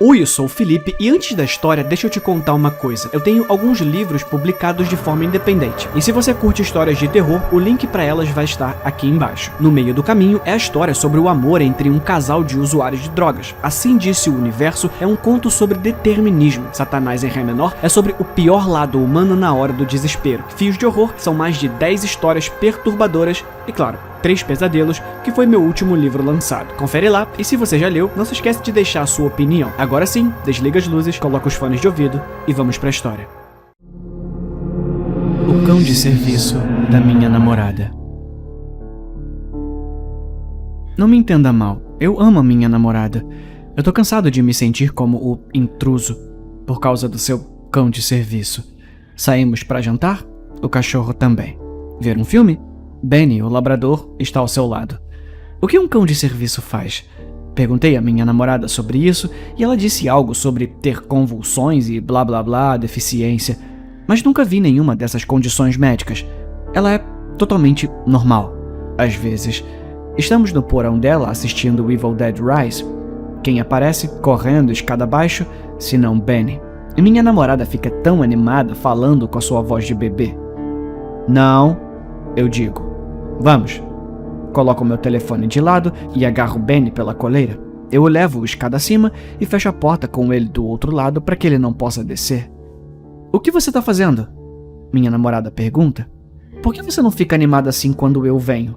Oi, eu sou o Felipe e antes da história, deixa eu te contar uma coisa. Eu tenho alguns livros publicados de forma independente. E se você curte histórias de terror, o link para elas vai estar aqui embaixo. No meio do caminho é a história sobre o amor entre um casal de usuários de drogas. Assim Disse o Universo é um conto sobre determinismo. Satanás em Ré menor é sobre o pior lado humano na hora do desespero. Fios de Horror são mais de 10 histórias perturbadoras e, claro, 3 Pesadelos, que foi meu último livro lançado. Confere lá, e se você já leu, não se esquece de deixar a sua opinião. Agora sim, desliga as luzes, coloca os fones de ouvido e vamos pra história. O cão de serviço da minha namorada. Não me entenda mal, eu amo a minha namorada. Eu tô cansado de me sentir como o intruso por causa do seu cão de serviço. Saímos pra jantar, o cachorro também. Ver um filme? Benny, o labrador, está ao seu lado. O que um cão de serviço faz? Perguntei à minha namorada sobre isso e ela disse algo sobre ter convulsões e blá blá blá, deficiência. Mas nunca vi nenhuma dessas condições médicas. Ela é totalmente normal. Às vezes, estamos no porão dela assistindo Evil Dead Rise. Quem aparece correndo escada abaixo, senão Benny. E minha namorada fica tão animada falando com a sua voz de bebê. Não, eu digo. Vamos. Coloco o meu telefone de lado e agarro Benny pela coleira. Eu o levo escada acima e fecho a porta com ele do outro lado para que ele não possa descer. O que você tá fazendo? Minha namorada pergunta. Por que você não fica animada assim quando eu venho?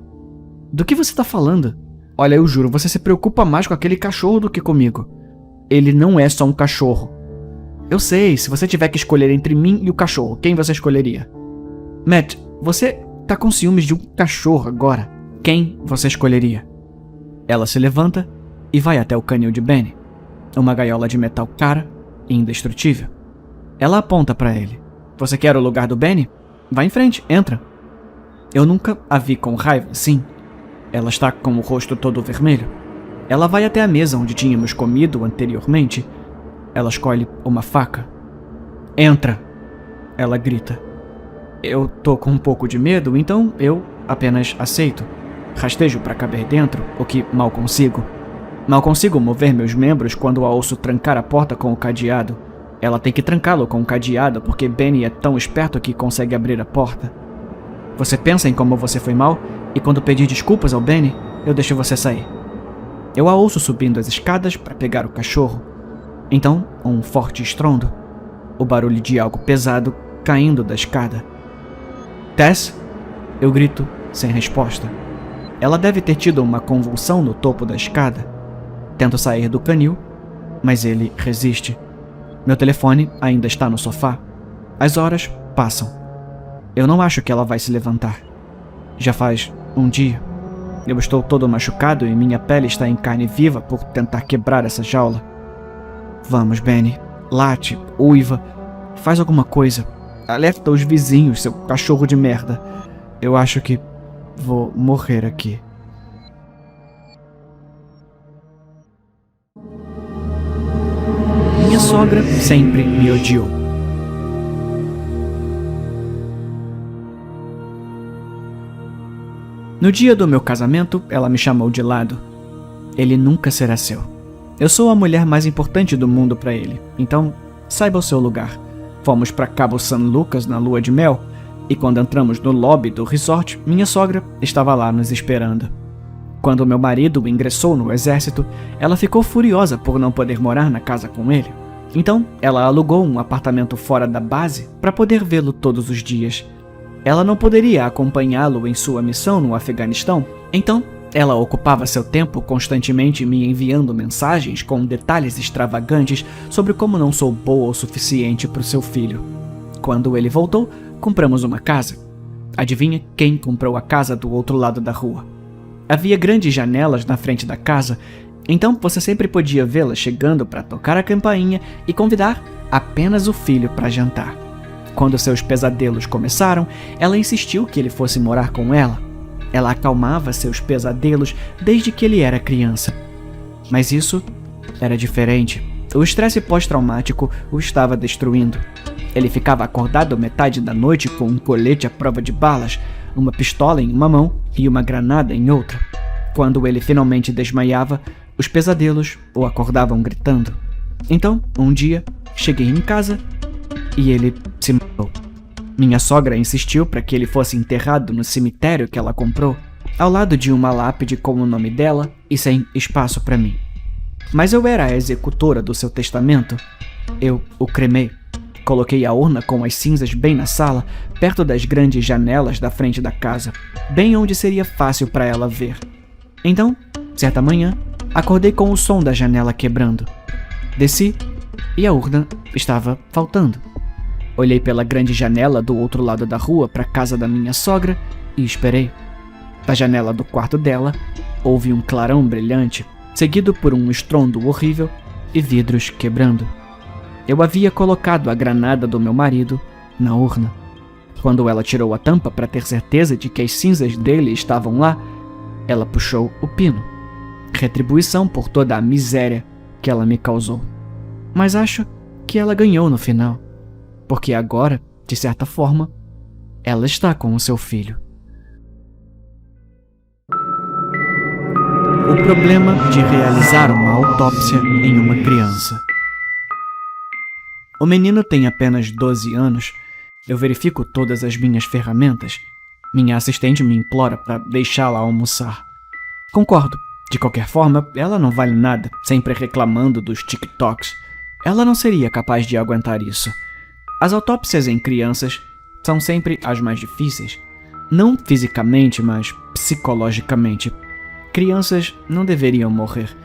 Do que você tá falando? Olha, eu juro, você se preocupa mais com aquele cachorro do que comigo. Ele não é só um cachorro. Eu sei, se você tiver que escolher entre mim e o cachorro, quem você escolheria? Matt, você tá com ciúmes de um cachorro agora. Quem você escolheria? Ela se levanta e vai até o canil de Benny. Uma gaiola de metal cara e indestrutível. Ela aponta para ele. Você quer o lugar do Benny? Vá em frente, entra. Eu nunca a vi com raiva, sim. Ela está com o rosto todo vermelho. Ela vai até a mesa onde tínhamos comido anteriormente. Ela escolhe uma faca. Entra! Ela grita. Eu tô com um pouco de medo, então eu apenas aceito. Rastejo para caber dentro, o que mal consigo. Mal consigo mover meus membros quando a ouço trancar a porta com o cadeado. Ela tem que trancá-lo com o cadeado porque Benny é tão esperto que consegue abrir a porta. Você pensa em como você foi mal e quando pedir desculpas ao Benny, eu deixo você sair. Eu a ouço subindo as escadas para pegar o cachorro. Então, um forte estrondo. O barulho de algo pesado caindo da escada. Tess? Eu grito, sem resposta. Ela deve ter tido uma convulsão no topo da escada. Tento sair do canil, mas ele resiste. Meu telefone ainda está no sofá. As horas passam. Eu não acho que ela vai se levantar. Já faz um dia. Eu estou todo machucado e minha pele está em carne viva por tentar quebrar essa jaula. Vamos, Benny. Late, uiva. Faz alguma coisa. Alerta os vizinhos, seu cachorro de merda. Eu acho que vou morrer aqui. Minha sogra sempre me odiou. No dia do meu casamento, ela me chamou de lado. Ele nunca será seu. Eu sou a mulher mais importante do mundo para ele, então saiba o seu lugar. Fomos para Cabo San Lucas na lua de mel, e quando entramos no lobby do resort, minha sogra estava lá nos esperando. Quando meu marido ingressou no exército, ela ficou furiosa por não poder morar na casa com ele. Então, ela alugou um apartamento fora da base para poder vê-lo todos os dias. Ela não poderia acompanhá-lo em sua missão no Afeganistão, então ela ocupava seu tempo constantemente me enviando mensagens com detalhes extravagantes sobre como não sou boa o suficiente para o seu filho. Quando ele voltou, compramos uma casa. Adivinha quem comprou a casa do outro lado da rua? Havia grandes janelas na frente da casa, então você sempre podia vê-la chegando para tocar a campainha e convidar apenas o filho para jantar. Quando seus pesadelos começaram, ela insistiu que ele fosse morar com ela. Ela acalmava seus pesadelos desde que ele era criança. Mas isso era diferente. O estresse pós-traumático o estava destruindo. Ele ficava acordado metade da noite com um colete à prova de balas, uma pistola em uma mão e uma granada em outra. Quando ele finalmente desmaiava, os pesadelos o acordavam gritando. Então, um dia, cheguei em casa e ele se matou. Minha sogra insistiu para que ele fosse enterrado no cemitério que ela comprou, ao lado de uma lápide com o nome dela e sem espaço para mim. Mas eu era a executora do seu testamento. Eu o cremei. Coloquei a urna com as cinzas bem na sala, perto das grandes janelas da frente da casa, bem onde seria fácil para ela ver. Então, certa manhã, acordei com o som da janela quebrando. Desci e a urna estava faltando. Olhei pela grande janela do outro lado da rua para a casa da minha sogra e esperei. Da janela do quarto dela, houve um clarão brilhante, seguido por um estrondo horrível e vidros quebrando. Eu havia colocado a granada do meu marido na urna. Quando ela tirou a tampa para ter certeza de que as cinzas dele estavam lá, ela puxou o pino. Retribuição por toda a miséria que ela me causou. Mas acho que ela ganhou no final, porque agora, de certa forma, ela está com o seu filho. O problema de realizar uma autópsia em uma criança. O menino tem apenas 12 anos. Eu verifico todas as minhas ferramentas. Minha assistente me implora para deixá-la almoçar. Concordo. De qualquer forma, ela não vale nada, sempre reclamando dos TikToks. Ela não seria capaz de aguentar isso. As autópsias em crianças são sempre as mais difíceis. Não fisicamente, mas psicologicamente. Crianças não deveriam morrer.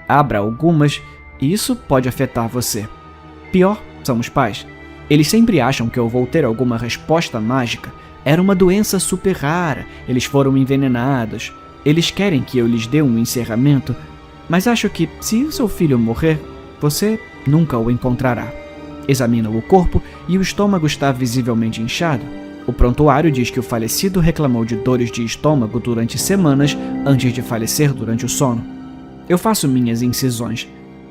Abra algumas e isso pode afetar você. Pior são os pais. Eles sempre acham que eu vou ter alguma resposta mágica. Era uma doença super rara, eles foram envenenados. Eles querem que eu lhes dê um encerramento, mas acho que se o seu filho morrer, você nunca o encontrará. Examina o corpo e o estômago está visivelmente inchado. O prontuário diz que o falecido reclamou de dores de estômago durante semanas antes de falecer durante o sono. Eu faço minhas incisões.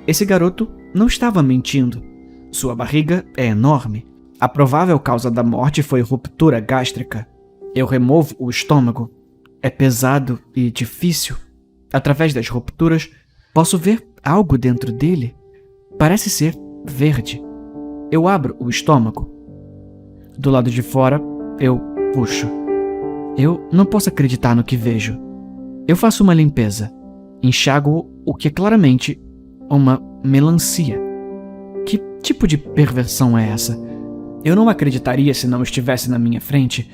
Esse garoto não estava mentindo. Sua barriga é enorme. A provável causa da morte foi ruptura gástrica. Eu removo o estômago. É pesado e difícil. Através das rupturas, posso ver algo dentro dele. Parece ser verde. Eu abro o estômago. Do lado de fora, eu puxo. Eu não posso acreditar no que vejo. Eu faço uma limpeza. Enxago o que é claramente uma melancia. Que tipo de perversão é essa? Eu não acreditaria se não estivesse na minha frente.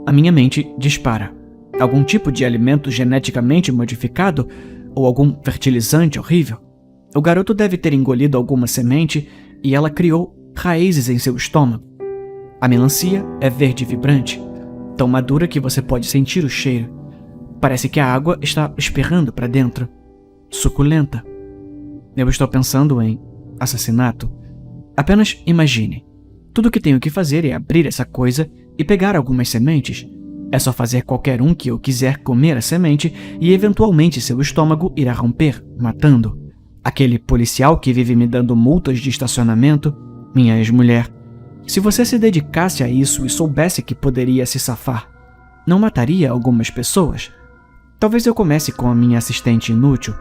A minha mente dispara. Algum tipo de alimento geneticamente modificado? Ou algum fertilizante horrível? O garoto deve ter engolido alguma semente e ela criou raízes em seu estômago. A melancia é verde vibrante, tão madura que você pode sentir o cheiro. Parece que a água está espirrando para dentro. Suculenta. Eu estou pensando em assassinato. Apenas imagine. Tudo que tenho que fazer é abrir essa coisa e pegar algumas sementes. É só fazer qualquer um que eu quiser comer a semente e eventualmente seu estômago irá romper, matando. Aquele policial que vive me dando multas de estacionamento, minha ex-mulher. Se você se dedicasse a isso e soubesse que poderia se safar, não mataria algumas pessoas? Talvez eu comece com a minha assistente inútil.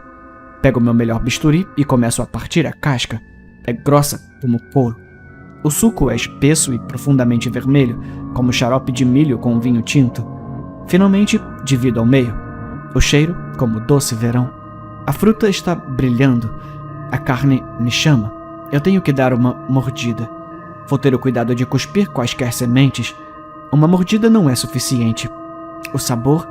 Pego meu melhor bisturi e começo a partir a casca. É grossa como couro. O suco é espesso e profundamente vermelho, como xarope de milho com vinho tinto. Finalmente, divido ao meio. O cheiro, como doce verão. A fruta está brilhando. A carne me chama. Eu tenho que dar uma mordida. Vou ter o cuidado de cuspir quaisquer sementes. Uma mordida não é suficiente. O sabor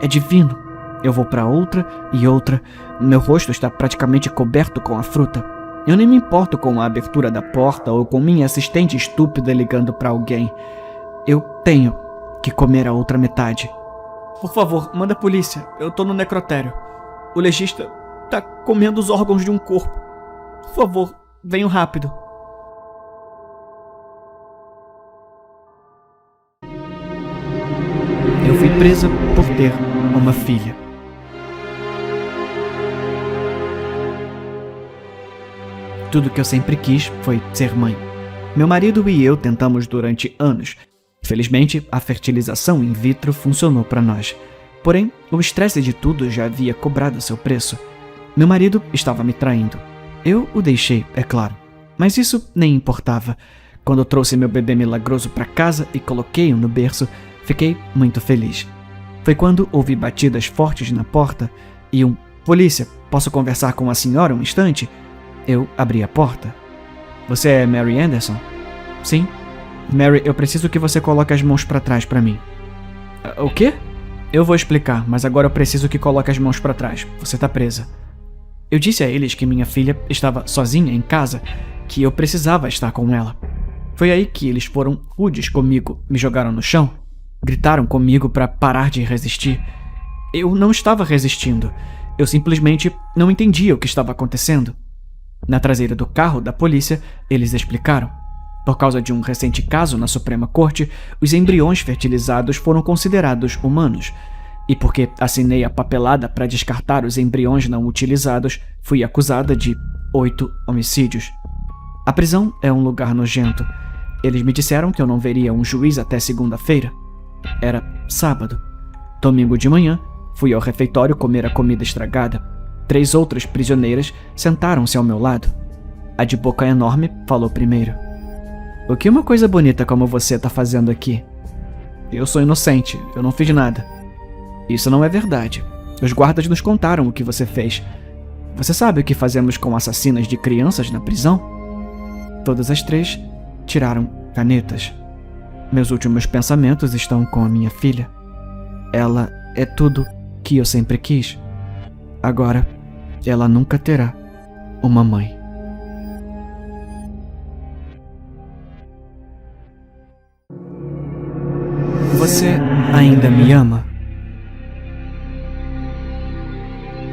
é divino. Eu vou para outra e outra. Meu rosto está praticamente coberto com a fruta. Eu nem me importo com a abertura da porta ou com minha assistente estúpida ligando para alguém. Eu tenho que comer a outra metade. Por favor, manda a polícia. Eu tô no necrotério. O legista tá comendo os órgãos de um corpo. Por favor, venham rápido. Eu fui presa por ter uma filha. Tudo que eu sempre quis foi ser mãe. Meu marido e eu tentamos durante anos. Felizmente, a fertilização in vitro funcionou para nós. Porém, o estresse de tudo já havia cobrado seu preço. Meu marido estava me traindo. Eu o deixei, é claro, mas isso nem importava. Quando eu trouxe meu bebê milagroso para casa e coloquei-o no berço, fiquei muito feliz. Foi quando ouvi batidas fortes na porta e um "Polícia, posso conversar com a senhora um instante?" Eu abri a porta. "Você é Mary Anderson?" "Sim." "Mary, eu preciso que você coloque as mãos para trás para mim." "O quê?" "Eu vou explicar, mas agora eu preciso que coloque as mãos para trás. Você tá presa." Eu disse a eles que minha filha estava sozinha em casa, que eu precisava estar com ela. Foi aí que eles foram rudes comigo, me jogaram no chão, gritaram comigo para parar de resistir. Eu não estava resistindo, eu simplesmente não entendia o que estava acontecendo. Na traseira do carro da polícia, eles explicaram. Por causa de um recente caso na Suprema Corte, os embriões fertilizados foram considerados humanos. E porque assinei a papelada para descartar os embriões não utilizados, fui acusada de 8 homicídios. A prisão é um lugar nojento. Eles me disseram que eu não veria um juiz até segunda-feira. Era sábado. Domingo de manhã, fui ao refeitório comer a comida estragada. 3 outras prisioneiras sentaram-se ao meu lado. A de boca enorme falou primeiro. "O que uma coisa bonita como você está fazendo aqui?" "Eu sou inocente, eu não fiz nada." "Isso não é verdade. Os guardas nos contaram o que você fez. Você sabe o que fazemos com assassinas de crianças na prisão?" Todas as 3 tiraram canetas. Meus últimos pensamentos estão com a minha filha. Ela é tudo que eu sempre quis. Agora, ela nunca terá uma mãe. Você ainda me ama?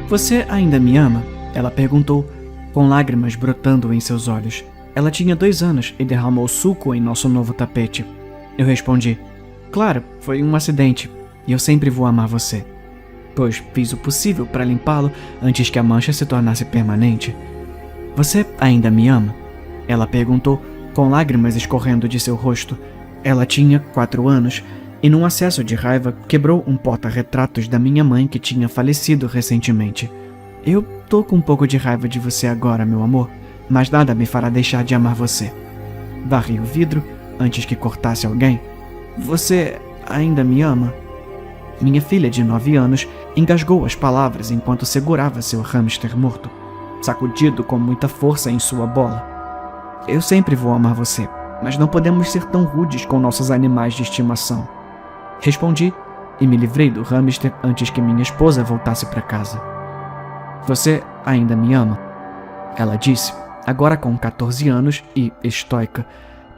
Você ainda me ama? Ela perguntou, com lágrimas brotando em seus olhos. Ela tinha 2 anos e derramou suco em nosso novo tapete. Eu respondi, claro, foi um acidente e eu sempre vou amar você. Pois fiz o possível para limpá-lo antes que a mancha se tornasse permanente. Você ainda me ama? Ela perguntou, com lágrimas escorrendo de seu rosto. Ela tinha 4 anos e, num acesso de raiva, quebrou um porta-retratos da minha mãe que tinha falecido recentemente. Eu tô com um pouco de raiva de você agora, meu amor, mas nada me fará deixar de amar você. Varri o vidro antes que cortasse alguém. Você ainda me ama? Minha filha de 9 anos engasgou as palavras enquanto segurava seu hamster morto, sacudido com muita força em sua bola. Eu sempre vou amar você, mas não podemos ser tão rudes com nossos animais de estimação. Respondi e me livrei do hamster antes que minha esposa voltasse para casa. Você ainda me ama? Ela disse, agora com 14 anos e estoica,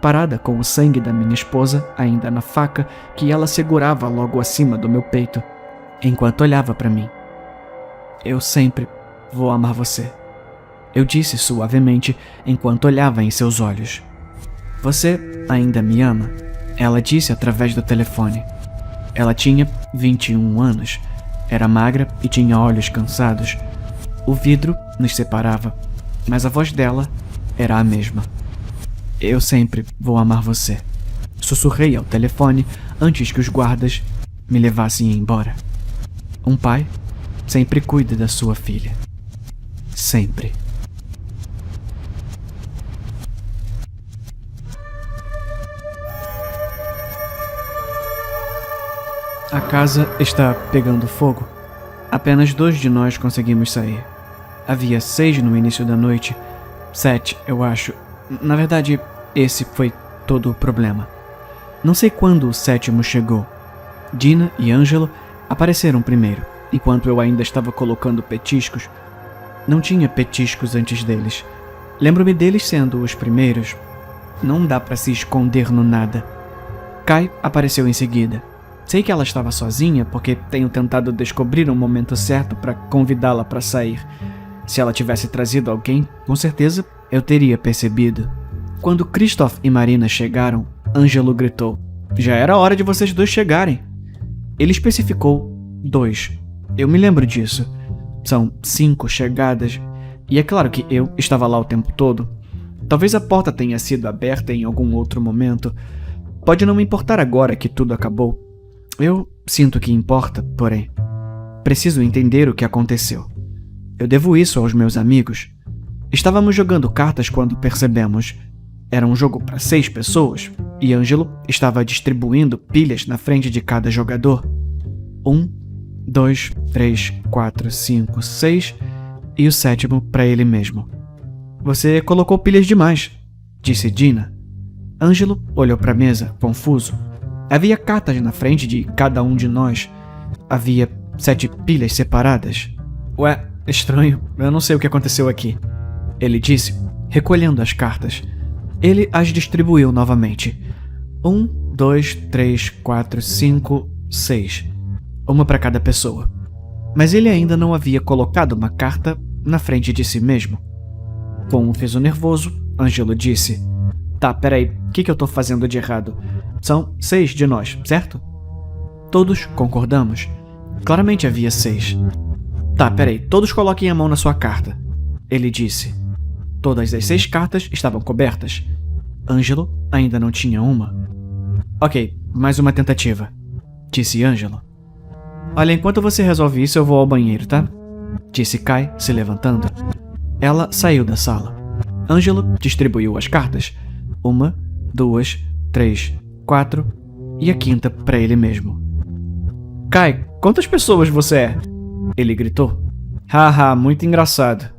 parada com o sangue da minha esposa ainda na faca que ela segurava logo acima do meu peito, enquanto olhava para mim. Eu sempre vou amar você, eu disse suavemente enquanto olhava em seus olhos. Você ainda me ama? Ela disse através do telefone. Ela tinha 21 anos, era magra e tinha olhos cansados. O vidro nos separava, mas a voz dela era a mesma. Eu sempre vou amar você. Sussurrei ao telefone antes que os guardas me levassem embora. Um pai sempre cuida da sua filha. Sempre. A casa está pegando fogo. Apenas 2 de nós conseguimos sair. Havia 6 no início da noite. 7, eu acho. Na verdade, esse foi todo o problema. Não sei quando o 7º chegou. Dina e Angelo apareceram primeiro, enquanto eu ainda estava colocando petiscos. Não tinha petiscos antes deles. Lembro-me deles sendo os primeiros. Não dá para se esconder no nada. Kai apareceu em seguida. Sei que ela estava sozinha porque tenho tentado descobrir um momento certo para convidá-la para sair. Se ela tivesse trazido alguém, com certeza eu teria percebido. Quando Christoph e Marina chegaram, Ângelo gritou, já era hora de vocês 2 chegarem. Ele especificou 2. Eu me lembro disso. São 5 chegadas. E é claro que eu estava lá o tempo todo. Talvez a porta tenha sido aberta em algum outro momento. Pode não me importar agora que tudo acabou. Eu sinto que importa, porém. Preciso entender o que aconteceu. Eu devo isso aos meus amigos. Estávamos jogando cartas quando percebemos. Era um jogo para 6 pessoas e Ângelo estava distribuindo pilhas na frente de cada jogador. 1, 2, 3, 4, 5, 6 e o 7º para ele mesmo. Você colocou pilhas demais, disse Dina. Ângelo olhou para a mesa, confuso. Havia cartas na frente de cada um de nós. Havia 7 pilhas separadas. Ué, estranho, eu não sei o que aconteceu aqui, ele disse, recolhendo as cartas. Ele as distribuiu novamente. 1, 2, 3, 4, 5, 6. Uma para cada pessoa. Mas ele ainda não havia colocado uma carta na frente de si mesmo. Com um riso nervoso, Ângelo disse: Tá, peraí, o que eu tô fazendo de errado? São 6 de nós, certo? Todos concordamos. Claramente havia 6. Tá, peraí, todos coloquem a mão na sua carta, ele disse. Todas as 6 cartas estavam cobertas. Ângelo ainda não tinha uma. Ok, mais uma tentativa, disse Ângelo. Olha, enquanto você resolve isso, eu vou ao banheiro, tá? Disse Kai, se levantando. Ela saiu da sala. Ângelo distribuiu as cartas. 1, 2, 3, 4 e a 5ª para ele mesmo. Kai, quantas pessoas você é? Ele gritou. Haha, muito engraçado.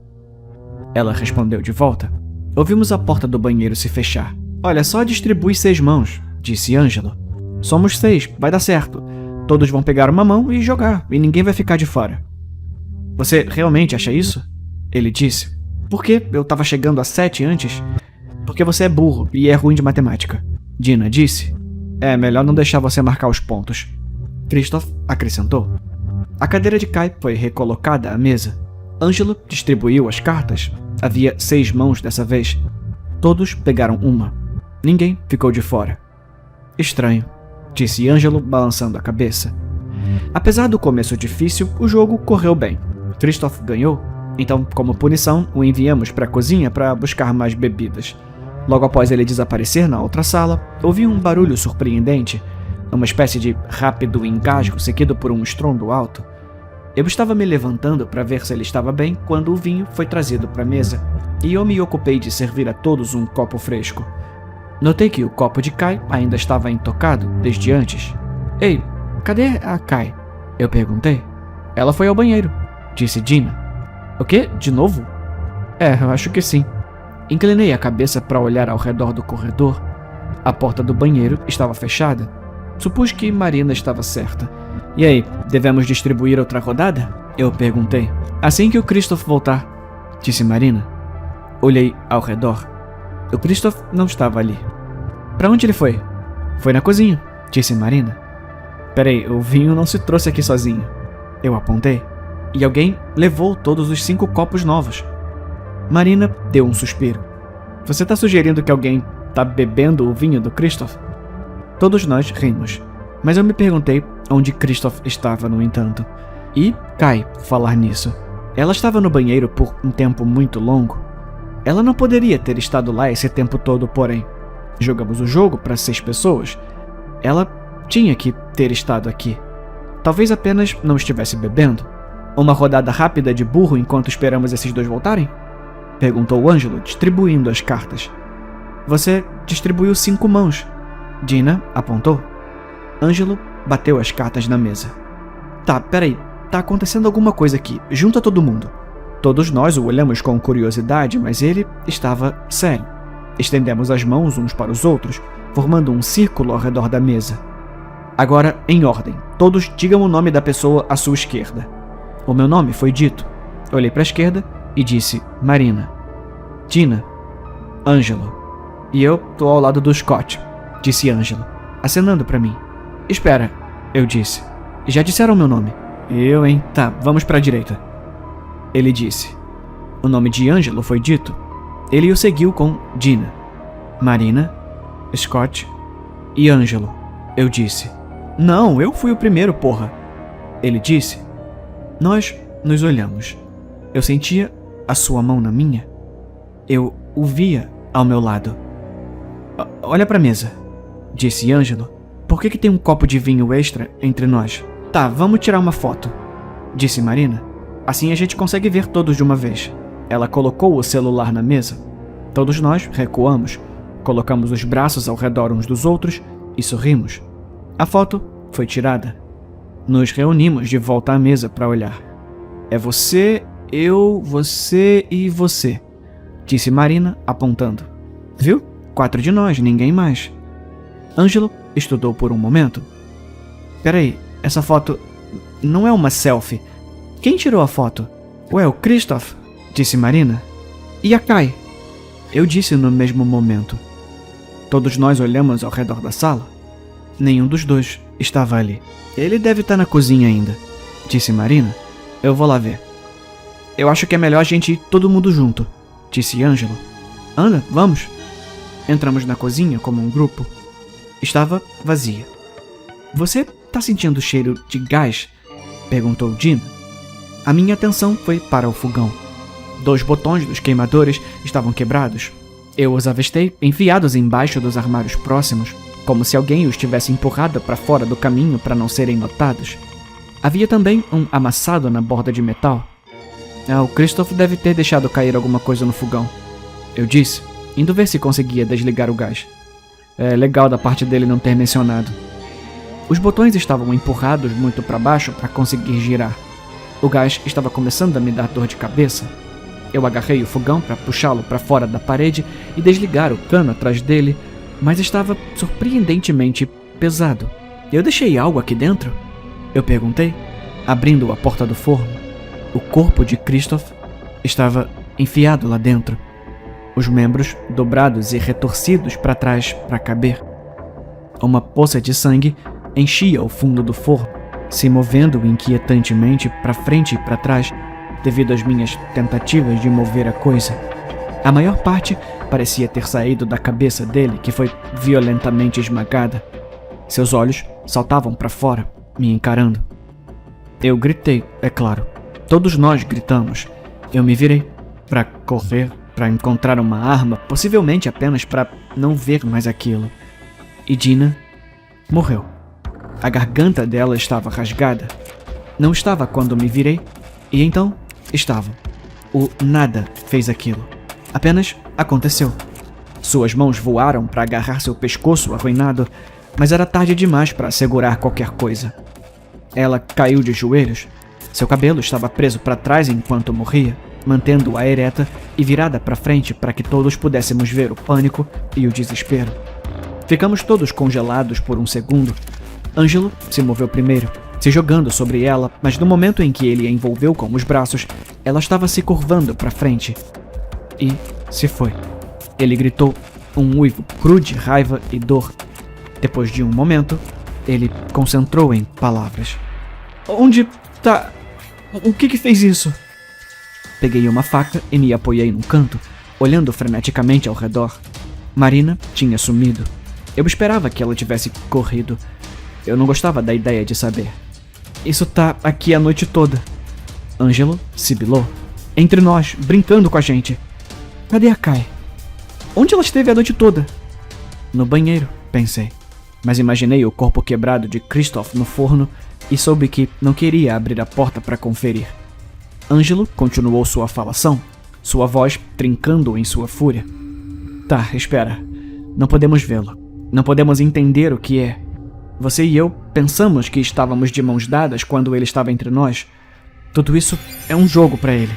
Ela respondeu de volta. Ouvimos a porta do banheiro se fechar. Olha, só distribui 6 mãos, disse Ângelo. Somos 6, vai dar certo. Todos vão pegar uma mão e jogar, e ninguém vai ficar de fora. Você realmente acha isso? Ele disse. Por que eu estava chegando a 7 antes? Porque você é burro e é ruim de matemática. Dina disse. É melhor não deixar você marcar os pontos. Christoph acrescentou. A cadeira de Kai foi recolocada à mesa. Ângelo distribuiu as cartas. Havia 6 mãos dessa vez. Todos pegaram uma. Ninguém ficou de fora. Estranho, disse Ângelo, balançando a cabeça. Apesar do começo difícil, o jogo correu bem. Christoph ganhou, então, como punição, o enviamos para a cozinha para buscar mais bebidas. Logo após ele desaparecer na outra sala, ouvi um barulho surpreendente, uma espécie de rápido engasgo seguido por um estrondo alto. Eu estava me levantando para ver se ele estava bem quando o vinho foi trazido para a mesa, e eu me ocupei de servir a todos um copo fresco. Notei que o copo de Kai ainda estava intocado desde antes. Ei, cadê a Kai? Eu perguntei. Ela foi ao banheiro, disse Dina. O quê? De novo? É, eu acho que sim. Inclinei a cabeça para olhar ao redor do corredor. A porta do banheiro estava fechada. Supus que Marina estava certa. E aí, devemos distribuir outra rodada? Eu perguntei. Assim que o Christoph voltar, disse Marina. Olhei ao redor. O Christoph não estava ali. Para onde ele foi? Foi na cozinha, disse Marina. Peraí, o vinho não se trouxe aqui sozinho. Eu apontei. E alguém levou todos os 5 copos novos. Marina deu um suspiro. Você tá sugerindo que alguém tá bebendo o vinho do Christoph? Todos nós rimos. Mas eu me perguntei onde Christoph estava, no entanto. E Kai, falar nisso. Ela estava no banheiro por um tempo muito longo. Ela não poderia ter estado lá esse tempo todo, porém. Jogamos o jogo para 6 pessoas. Ela tinha que ter estado aqui. Talvez apenas não estivesse bebendo. Uma rodada rápida de burro enquanto esperamos esses 2 voltarem? Perguntou Ângelo, distribuindo as cartas. Você distribuiu 5 mãos. Dina apontou. Ângelo bateu as cartas na mesa. Tá, peraí. Tá acontecendo alguma coisa aqui. Junta todo mundo. Todos nós o olhamos com curiosidade, mas ele estava sério. Estendemos as mãos uns para os outros, formando um círculo ao redor da mesa. Agora, em ordem, todos digam o nome da pessoa à sua esquerda. O meu nome foi dito. Olhei para a esquerda e disse Marina. Dina. Ângelo. E eu tô ao lado do Scott, disse Ângelo, acenando para mim. Espera, eu disse. Já disseram meu nome. Eu, hein? Tá, vamos para a direita. Ele disse. O nome de Ângelo foi dito. Ele o seguiu com Dina, Marina, Scott e Ângelo. Eu disse. Não, eu fui o primeiro, porra. Ele disse. Nós nos olhamos. Eu sentia a sua mão na minha. Eu o via ao meu lado. Olha pra mesa, disse Ângelo. Por que tem um copo de vinho extra entre nós? Tá, vamos tirar uma foto, disse Marina. Assim a gente consegue ver todos de uma vez. Ela colocou o celular na mesa. Todos nós recuamos, colocamos os braços ao redor uns dos outros e sorrimos. A foto foi tirada. Nos reunimos de volta à mesa para olhar. É você, eu, você e você, disse Marina, apontando. Viu? 4 de nós, ninguém mais. Ângelo estudou por um momento. Peraí, essa foto não é uma selfie. Quem tirou a foto? Ué, o Christoph, disse Marina. E a Kai? Eu disse no mesmo momento. Todos nós olhamos ao redor da sala. Nenhum dos dois estava ali. Ele deve estar na cozinha ainda, disse Marina. Eu vou lá ver. Eu acho que é melhor a gente ir todo mundo junto, disse Ângelo. Anda, vamos. Entramos na cozinha como um grupo. Estava vazia. Você tá sentindo o cheiro de gás? Perguntou Dina. A minha atenção foi para o fogão. 2 botões dos queimadores estavam quebrados. Eu os avistei enfiados embaixo dos armários próximos, como se alguém os tivesse empurrado para fora do caminho para não serem notados. Havia também um amassado na borda de metal. O Christoph deve ter deixado cair alguma coisa no fogão, eu disse, indo ver se conseguia desligar o gás. É legal da parte dele não ter mencionado. Os botões estavam empurrados muito para baixo para conseguir girar. O gás estava começando a me dar dor de cabeça. Eu agarrei o fogão para puxá-lo para fora da parede e desligar o cano atrás dele, mas estava surpreendentemente pesado. Eu deixei algo aqui dentro? Eu perguntei, abrindo a porta do forno. O corpo de Christoph estava enfiado lá dentro, os membros dobrados e retorcidos para trás para caber. Uma poça de sangue enchia o fundo do forno, se movendo inquietantemente para frente e para trás devido às minhas tentativas de mover a coisa. A maior parte parecia ter saído da cabeça dele, que foi violentamente esmagada. Seus olhos saltavam para fora, me encarando. Eu gritei, é claro. Todos nós gritamos. Eu me virei para correr, para encontrar uma arma, possivelmente apenas para não ver mais aquilo. E Dina morreu. A garganta dela estava rasgada. Não estava quando me virei, e então estava. O nada fez aquilo. Apenas aconteceu. Suas mãos voaram para agarrar seu pescoço arruinado, mas era tarde demais para segurar qualquer coisa. Ela caiu de joelhos. Seu cabelo estava preso para trás enquanto morria, mantendo-a ereta e virada para frente para que todos pudéssemos ver o pânico e o desespero. Ficamos todos congelados por um segundo. Ângelo se moveu primeiro, se jogando sobre ela, mas no momento em que ele a envolveu com os braços, ela estava se curvando para frente. E se foi. Ele gritou, um uivo cru de raiva e dor. Depois de um momento, ele concentrou em palavras. Onde tá? O que fez isso? Peguei uma faca e me apoiei num canto, olhando freneticamente ao redor. Marina tinha sumido. Eu esperava que ela tivesse corrido. Eu não gostava da ideia de saber. Isso tá aqui a noite toda. Ângelo sibilou. Entre nós, brincando com a gente. Cadê a Kai? Onde ela esteve a noite toda? No banheiro, pensei. Mas imaginei o corpo quebrado de Christoph no forno e soube que não queria abrir a porta para conferir. Ângelo continuou sua falação, sua voz trincando em sua fúria. Tá, espera. Não podemos vê-lo. Não podemos entender o que é. Você e eu pensamos que estávamos de mãos dadas quando ele estava entre nós. Tudo isso é um jogo para ele.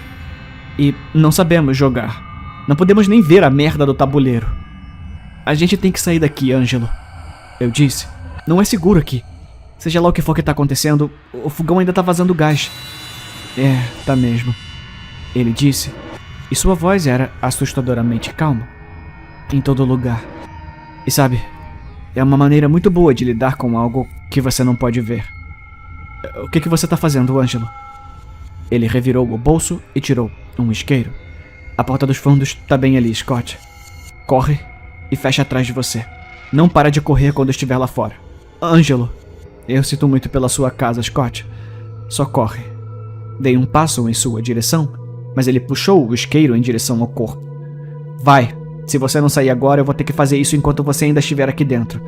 E não sabemos jogar. Não podemos nem ver a merda do tabuleiro. A gente tem que sair daqui, Ângelo. Eu disse. Não é seguro aqui. Seja lá o que for que tá acontecendo, o fogão ainda tá vazando gás. É, tá mesmo. Ele disse. E sua voz era assustadoramente calma. Em todo lugar. E sabe, é uma maneira muito boa de lidar com algo que você não pode ver. O que você tá fazendo, Ângelo? Ele revirou o bolso e tirou um isqueiro. A porta dos fundos tá bem ali, Scott. Corre e fecha atrás de você. Não para de correr quando estiver lá fora. Ângelo, eu sinto muito pela sua casa, Scott. Só corre. Dei um passo em sua direção, mas ele puxou o isqueiro em direção ao corpo. Vai. Se você não sair agora, eu vou ter que fazer isso enquanto você ainda estiver aqui dentro.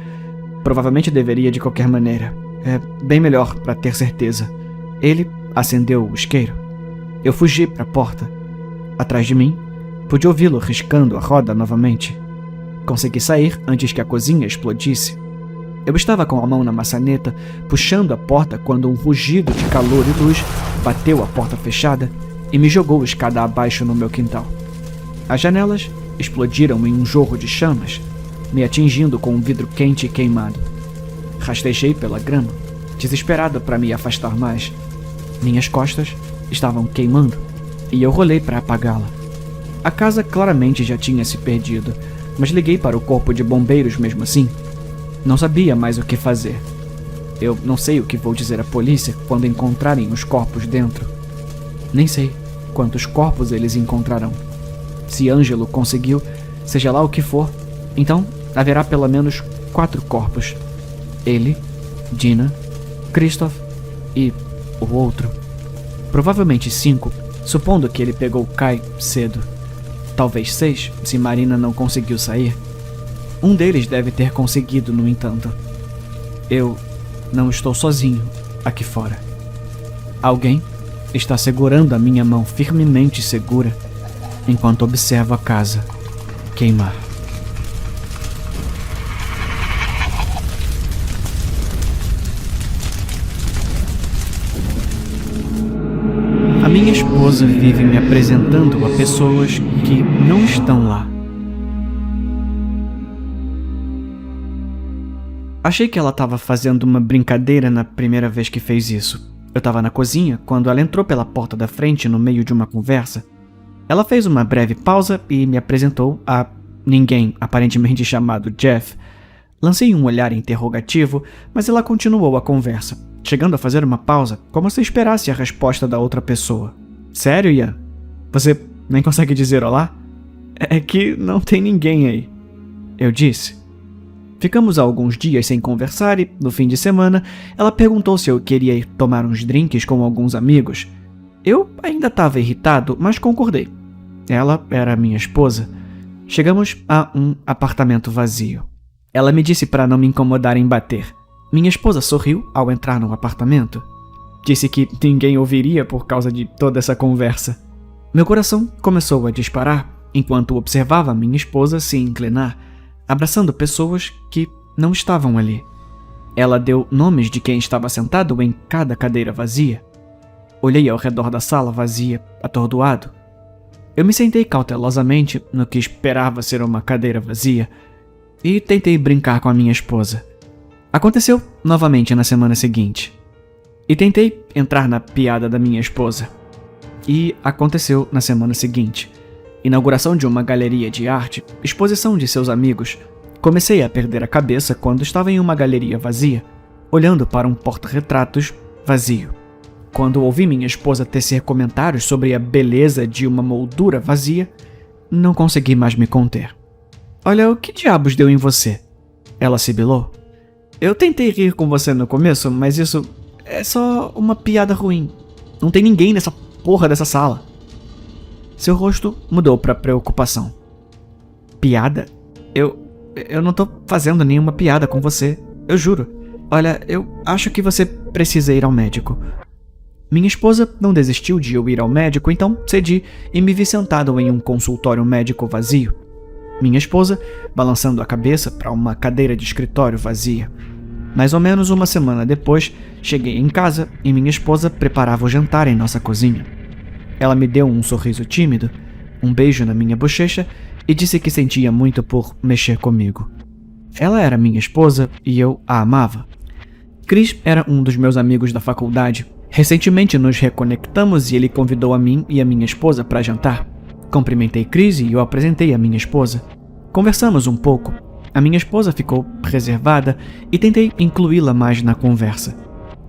Provavelmente deveria de qualquer maneira. É bem melhor para ter certeza. Ele acendeu o isqueiro. Eu fugi para a porta. Atrás de mim, pude ouvi-lo riscando a roda novamente. Consegui sair antes que a cozinha explodisse. Eu estava com a mão na maçaneta, puxando a porta quando um rugido de calor e luz bateu a porta fechada e me jogou escada abaixo no meu quintal. As janelas explodiram em um jorro de chamas, me atingindo com um vidro quente e queimado. Rastejei pela grama, desesperado para me afastar mais. Minhas costas estavam queimando e eu rolei para apagá-la. A casa claramente já tinha se perdido, mas liguei para o corpo de bombeiros mesmo assim. Não sabia mais o que fazer. Eu não sei o que vou dizer à polícia quando encontrarem os corpos dentro. Nem sei quantos corpos eles encontrarão. Se Ângelo conseguiu, seja lá o que for, então haverá pelo menos 4 corpos. Ele, Dina, Christoph e o outro. Provavelmente 5, supondo que ele pegou Kai cedo. Talvez 6, se Marina não conseguiu sair. Um deles deve ter conseguido, no entanto. Eu não estou sozinho aqui fora. Alguém está segurando a minha mão firmemente segura enquanto observo a casa queimar. A minha esposa vive me apresentando a pessoas que não estão lá. Achei que ela estava fazendo uma brincadeira na primeira vez que fez isso. Eu estava na cozinha quando ela entrou pela porta da frente no meio de uma conversa. Ela fez uma breve pausa e me apresentou a ninguém, aparentemente chamado Jeff. Lancei um olhar interrogativo, mas ela continuou a conversa, chegando a fazer uma pausa, como se esperasse a resposta da outra pessoa. Sério, Ian? Você nem consegue dizer olá? É que não tem ninguém aí, eu disse. Ficamos alguns dias sem conversar e, no fim de semana, ela perguntou se eu queria ir tomar uns drinks com alguns amigos. Eu ainda estava irritado, mas concordei. Ela era minha esposa. Chegamos a um apartamento vazio. Ela me disse para não me incomodar em bater. Minha esposa sorriu ao entrar no apartamento. Disse que ninguém ouviria por causa de toda essa conversa. Meu coração começou a disparar enquanto observava minha esposa se inclinar, abraçando pessoas que não estavam ali. Ela deu nomes de quem estava sentado em cada cadeira vazia. Olhei ao redor da sala vazia, atordoado. Eu me sentei cautelosamente no que esperava ser uma cadeira vazia e tentei brincar com a minha esposa. Aconteceu novamente na semana seguinte. E tentei entrar na piada da minha esposa. E aconteceu na semana seguinte. Inauguração de uma galeria de arte, exposição de seus amigos. Comecei a perder a cabeça quando estava em uma galeria vazia, olhando para um porta-retratos vazio. Quando ouvi minha esposa tecer comentários sobre a beleza de uma moldura vazia, não consegui mais me conter. Olha, o que diabos deu em você? Ela sibilou. Eu tentei rir com você no começo, mas isso é só uma piada ruim. Não tem ninguém nessa porra dessa sala. Seu rosto mudou para preocupação. Piada? Eu não tô fazendo nenhuma piada com você, eu juro. Olha, eu acho que você precisa ir ao médico. Minha esposa não desistiu de eu ir ao médico, então cedi e me vi sentado em um consultório médico vazio. Minha esposa balançando a cabeça para uma cadeira de escritório vazia. Mais ou menos uma semana depois, cheguei em casa e minha esposa preparava o jantar em nossa cozinha. Ela me deu um sorriso tímido, um beijo na minha bochecha e disse que sentia muito por mexer comigo. Ela era minha esposa e eu a amava. Chris era um dos meus amigos da faculdade. Recentemente nos reconectamos e ele convidou a mim e a minha esposa para jantar. Cumprimentei Chris e o apresentei à minha esposa. Conversamos um pouco. A minha esposa ficou reservada e tentei incluí-la mais na conversa.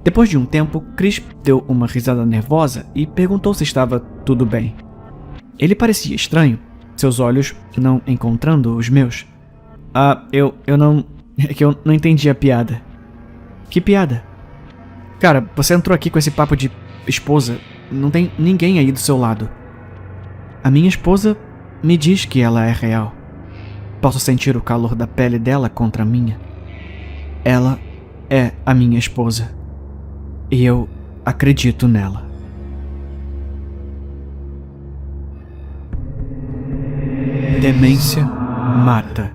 Depois de um tempo, Chris deu uma risada nervosa e perguntou se estava tudo bem. Ele parecia estranho, seus olhos não encontrando os meus. Eu não... É que eu não entendi a piada. Que piada? Cara, você entrou aqui com esse papo de esposa. Não tem ninguém aí do seu lado. A minha esposa me diz que ela é real. Posso sentir o calor da pele dela contra a minha. Ela é a minha esposa. E eu acredito nela. Demência mata.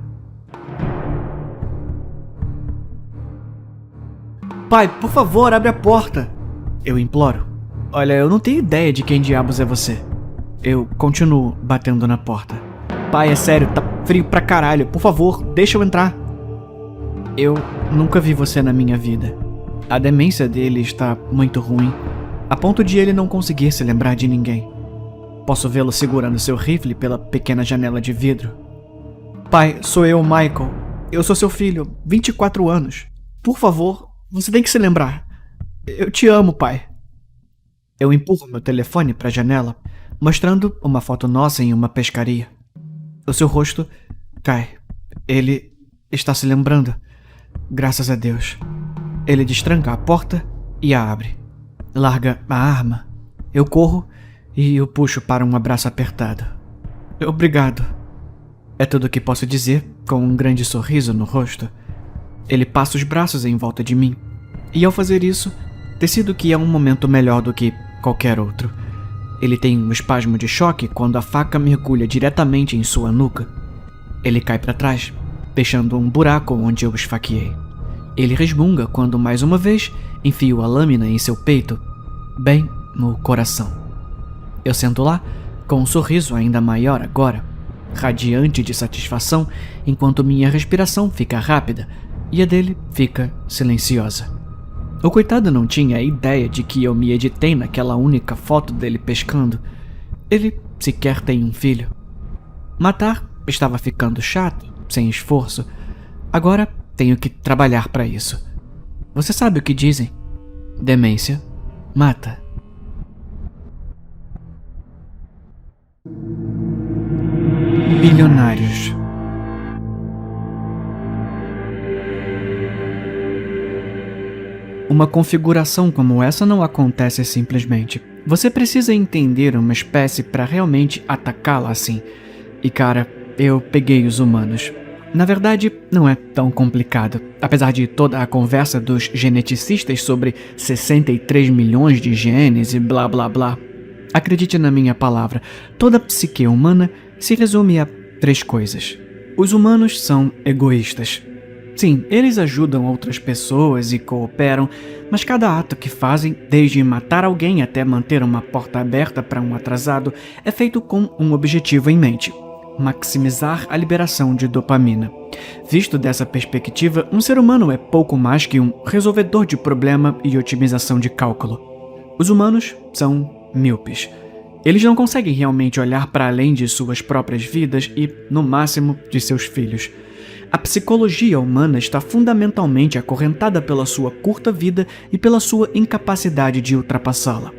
Pai, por favor, abre a porta. Eu imploro. Olha, eu não tenho ideia de quem diabos é você. Eu continuo batendo na porta. Pai, é sério, tá frio pra caralho. Por favor, deixa eu entrar. Eu nunca vi você na minha vida. A demência dele está muito ruim, a ponto de ele não conseguir se lembrar de ninguém. Posso vê-lo segurando seu rifle pela pequena janela de vidro. Pai, sou eu, Michael. Eu sou seu filho, 24 anos. Por favor, você tem que se lembrar. Eu te amo, pai. Eu empurro meu telefone para a janela, mostrando uma foto nossa em uma pescaria. O seu rosto cai. Ele está se lembrando. Graças a Deus. Ele destranca a porta e a abre. Larga a arma. Eu corro e o puxo para um abraço apertado. Obrigado. É tudo o que posso dizer, com um grande sorriso no rosto. Ele passa os braços em volta de mim. E ao fazer isso, decido que é um momento melhor do que qualquer outro. Ele tem um espasmo de choque quando a faca mergulha diretamente em sua nuca. Ele cai para trás, deixando um buraco onde eu esfaqueei. Ele resmunga quando mais uma vez enfio a lâmina em seu peito, bem no coração. Eu sento lá, com um sorriso ainda maior agora, radiante de satisfação, enquanto minha respiração fica rápida e a dele fica silenciosa. O coitado não tinha ideia de que eu me editei naquela única foto dele pescando. Ele sequer tem um filho. Matar estava ficando chato, sem esforço. Agora tenho que trabalhar para isso. Você sabe o que dizem? Demência mata. Bilionários. Uma configuração como essa não acontece simplesmente. Você precisa entender uma espécie para realmente atacá-la assim. E cara, eu peguei os humanos. Na verdade, não é tão complicado. Apesar de toda a conversa dos geneticistas sobre 63 milhões de genes e blá blá blá. Acredite na minha palavra, toda a psique humana se resume a 3 coisas. Os humanos são egoístas. Sim, eles ajudam outras pessoas e cooperam, mas cada ato que fazem, desde matar alguém até manter uma porta aberta para um atrasado, é feito com um objetivo em mente: maximizar a liberação de dopamina. Visto dessa perspectiva, um ser humano é pouco mais que um resolvedor de problema e otimização de cálculo. Os humanos são míopes. Eles não conseguem realmente olhar para além de suas próprias vidas e, no máximo, de seus filhos. A psicologia humana está fundamentalmente acorrentada pela sua curta vida e pela sua incapacidade de ultrapassá-la.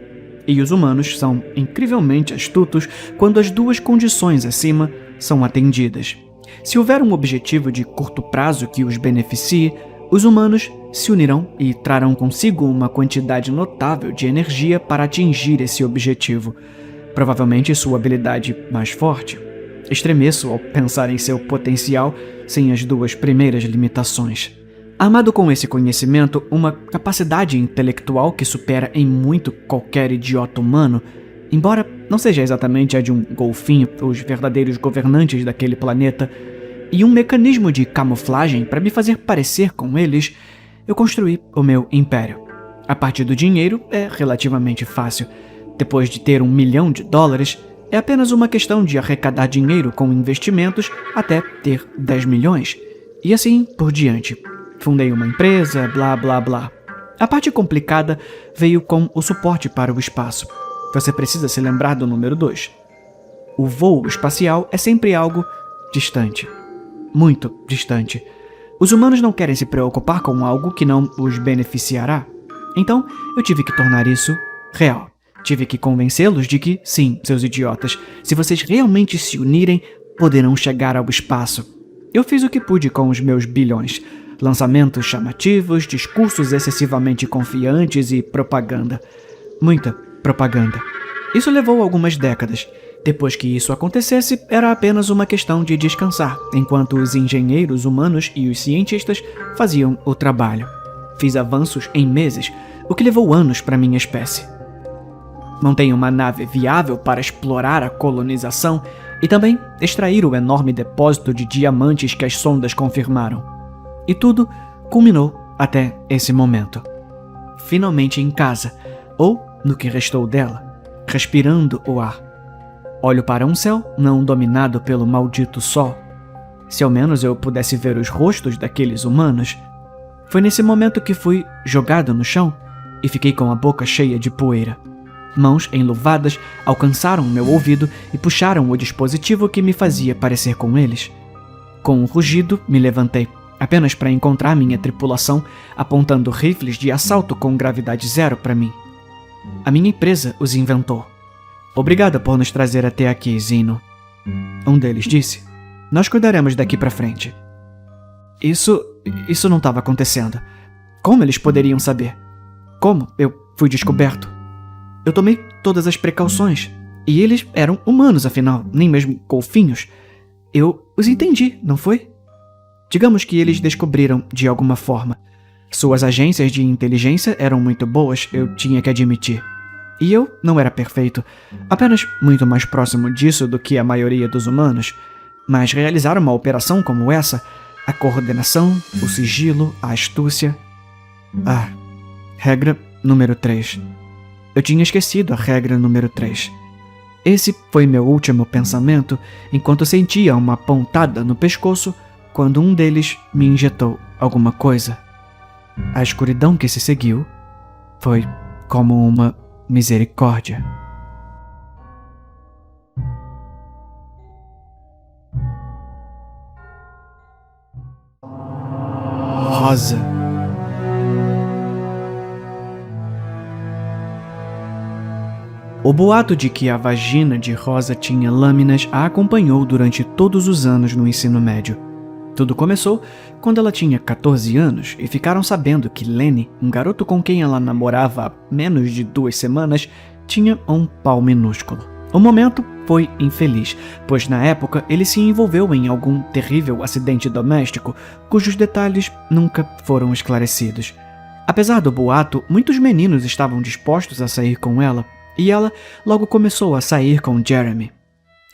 E os humanos são incrivelmente astutos quando as 2 condições acima são atendidas. Se houver um objetivo de curto prazo que os beneficie, os humanos se unirão e trarão consigo uma quantidade notável de energia para atingir esse objetivo. Provavelmente sua habilidade mais forte. Estremeço ao pensar em seu potencial sem as 2 primeiras limitações. Armado com esse conhecimento, uma capacidade intelectual que supera em muito qualquer idiota humano, embora não seja exatamente a de um golfinho, os verdadeiros governantes daquele planeta, e um mecanismo de camuflagem para me fazer parecer com eles, eu construí o meu império. A parte do dinheiro é relativamente fácil. Depois de ter $1 milhão, é apenas uma questão de arrecadar dinheiro com investimentos até ter 10 milhões. E assim por diante. Fundei uma empresa, blá blá blá. A parte complicada veio com o suporte para o espaço. Você precisa se lembrar do número 2. O voo espacial é sempre algo distante. Muito distante. Os humanos não querem se preocupar com algo que não os beneficiará. Então, eu tive que tornar isso real. Tive que convencê-los de que, sim, seus idiotas, se vocês realmente se unirem, poderão chegar ao espaço. Eu fiz o que pude com os meus bilhões. Lançamentos chamativos, discursos excessivamente confiantes e propaganda. Muita propaganda. Isso levou algumas décadas. Depois que isso acontecesse, era apenas uma questão de descansar, enquanto os engenheiros humanos e os cientistas faziam o trabalho. Fiz avanços em meses, o que levou anos para minha espécie. Montei uma nave viável para explorar a colonização E também extrair o enorme depósito de diamantes que as sondas confirmaram. E tudo culminou até esse momento. Finalmente em casa, ou no que restou dela, respirando o ar. Olho para um céu não dominado pelo maldito sol. Se ao menos eu pudesse ver os rostos daqueles humanos. Foi nesse momento que fui jogado no chão e fiquei com a boca cheia de poeira. Mãos enluvadas alcançaram meu ouvido e puxaram o dispositivo que me fazia parecer com eles. Com um rugido, me levantei, apenas para encontrar minha tripulação apontando rifles de assalto com gravidade zero para mim. A minha empresa os inventou. Obrigada por nos trazer até aqui, Zino. Um deles disse. Nós cuidaremos daqui para frente. Isso não estava acontecendo. Como eles poderiam saber? Como eu fui descoberto? Eu tomei todas as precauções. E eles eram humanos, afinal, nem mesmo golfinhos. Eu os entendi, não foi? Digamos que eles descobriram de alguma forma. Suas agências de inteligência eram muito boas, eu tinha que admitir. E eu não era perfeito, apenas muito mais próximo disso do que a maioria dos humanos. Mas realizar uma operação como essa, a coordenação, o sigilo, a astúcia... regra número 3. Eu tinha esquecido a regra número 3. Esse foi meu último pensamento enquanto sentia uma pontada no pescoço quando um deles me injetou alguma coisa. A escuridão que se seguiu foi como uma misericórdia. Rosa. O boato de que a vagina de Rosa tinha lâminas a acompanhou durante todos os anos no ensino médio. Tudo começou quando ela tinha 14 anos e ficaram sabendo que Lenny, um garoto com quem ela namorava há menos de 2 semanas, tinha um pau minúsculo. O momento foi infeliz, pois na época ele se envolveu em algum terrível acidente doméstico, cujos detalhes nunca foram esclarecidos. Apesar do boato, muitos meninos estavam dispostos a sair com ela, e ela logo começou a sair com Jeremy.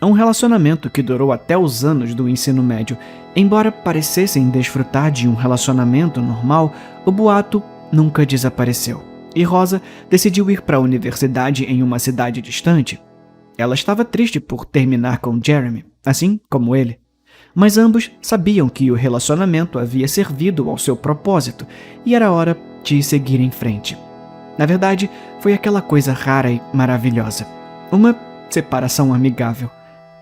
Um relacionamento que durou até os anos do ensino médio. Embora parecessem desfrutar de um relacionamento normal, o boato nunca desapareceu, e Rosa decidiu ir para a universidade em uma cidade distante. Ela estava triste por terminar com Jeremy, assim como ele. Mas ambos sabiam que o relacionamento havia servido ao seu propósito e era hora de seguir em frente. Na verdade, foi aquela coisa rara e maravilhosa. Uma separação amigável.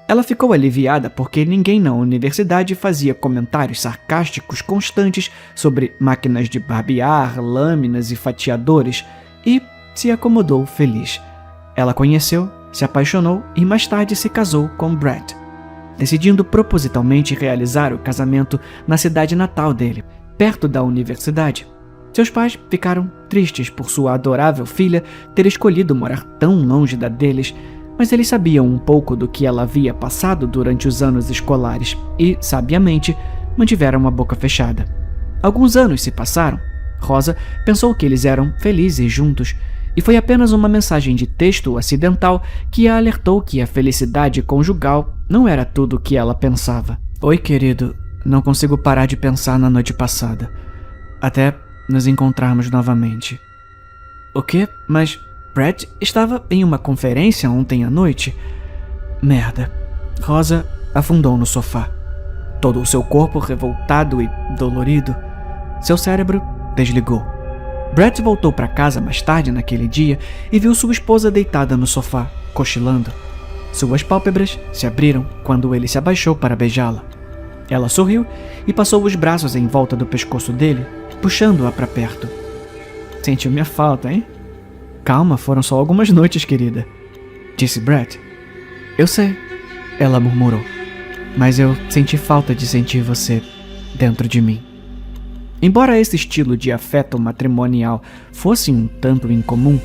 Ela ficou aliviada porque ninguém na universidade fazia comentários sarcásticos constantes sobre máquinas de barbear, lâminas e fatiadores, e se acomodou feliz. Ela conheceu, se apaixonou e mais tarde se casou com Brett, decidindo propositalmente realizar o casamento na cidade natal dele, perto da universidade. Seus pais ficaram tristes por sua adorável filha ter escolhido morar tão longe da deles, mas eles sabiam um pouco do que ela havia passado durante os anos escolares e, sabiamente, mantiveram a boca fechada. Alguns anos se passaram. Rosa pensou que eles eram felizes juntos, e foi apenas uma mensagem de texto acidental que a alertou que a felicidade conjugal não era tudo o que ela pensava. Oi, querido, não consigo parar de pensar na noite passada, até nos encontrarmos novamente. O quê? Mas Brett estava em uma conferência ontem à noite? Merda. Rosa afundou no sofá, todo o seu corpo revoltado e dolorido. Seu cérebro desligou. Brett voltou para casa mais tarde naquele dia e viu sua esposa deitada no sofá, cochilando. Suas pálpebras se abriram quando ele se abaixou para beijá-la. Ela sorriu e passou os braços em volta do pescoço dele, puxando-a para perto. Sentiu minha falta, hein? Calma, foram só algumas noites, querida, disse Brett. Eu sei, ela murmurou, mas eu senti falta de sentir você dentro de mim. Embora esse estilo de afeto matrimonial fosse um tanto incomum,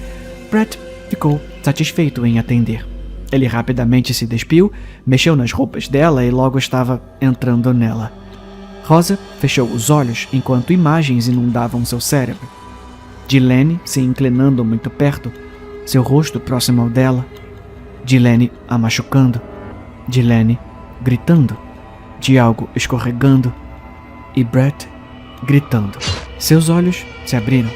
Brett ficou satisfeito em atender. Ele rapidamente se despiu, mexeu nas roupas dela e logo estava entrando nela. Rosa fechou os olhos enquanto imagens inundavam seu cérebro. De Lenny se inclinando muito perto, seu rosto próximo ao dela. De Lenny a machucando. de Lenny gritando, de algo escorregando e Brett gritando. Seus olhos se abriram.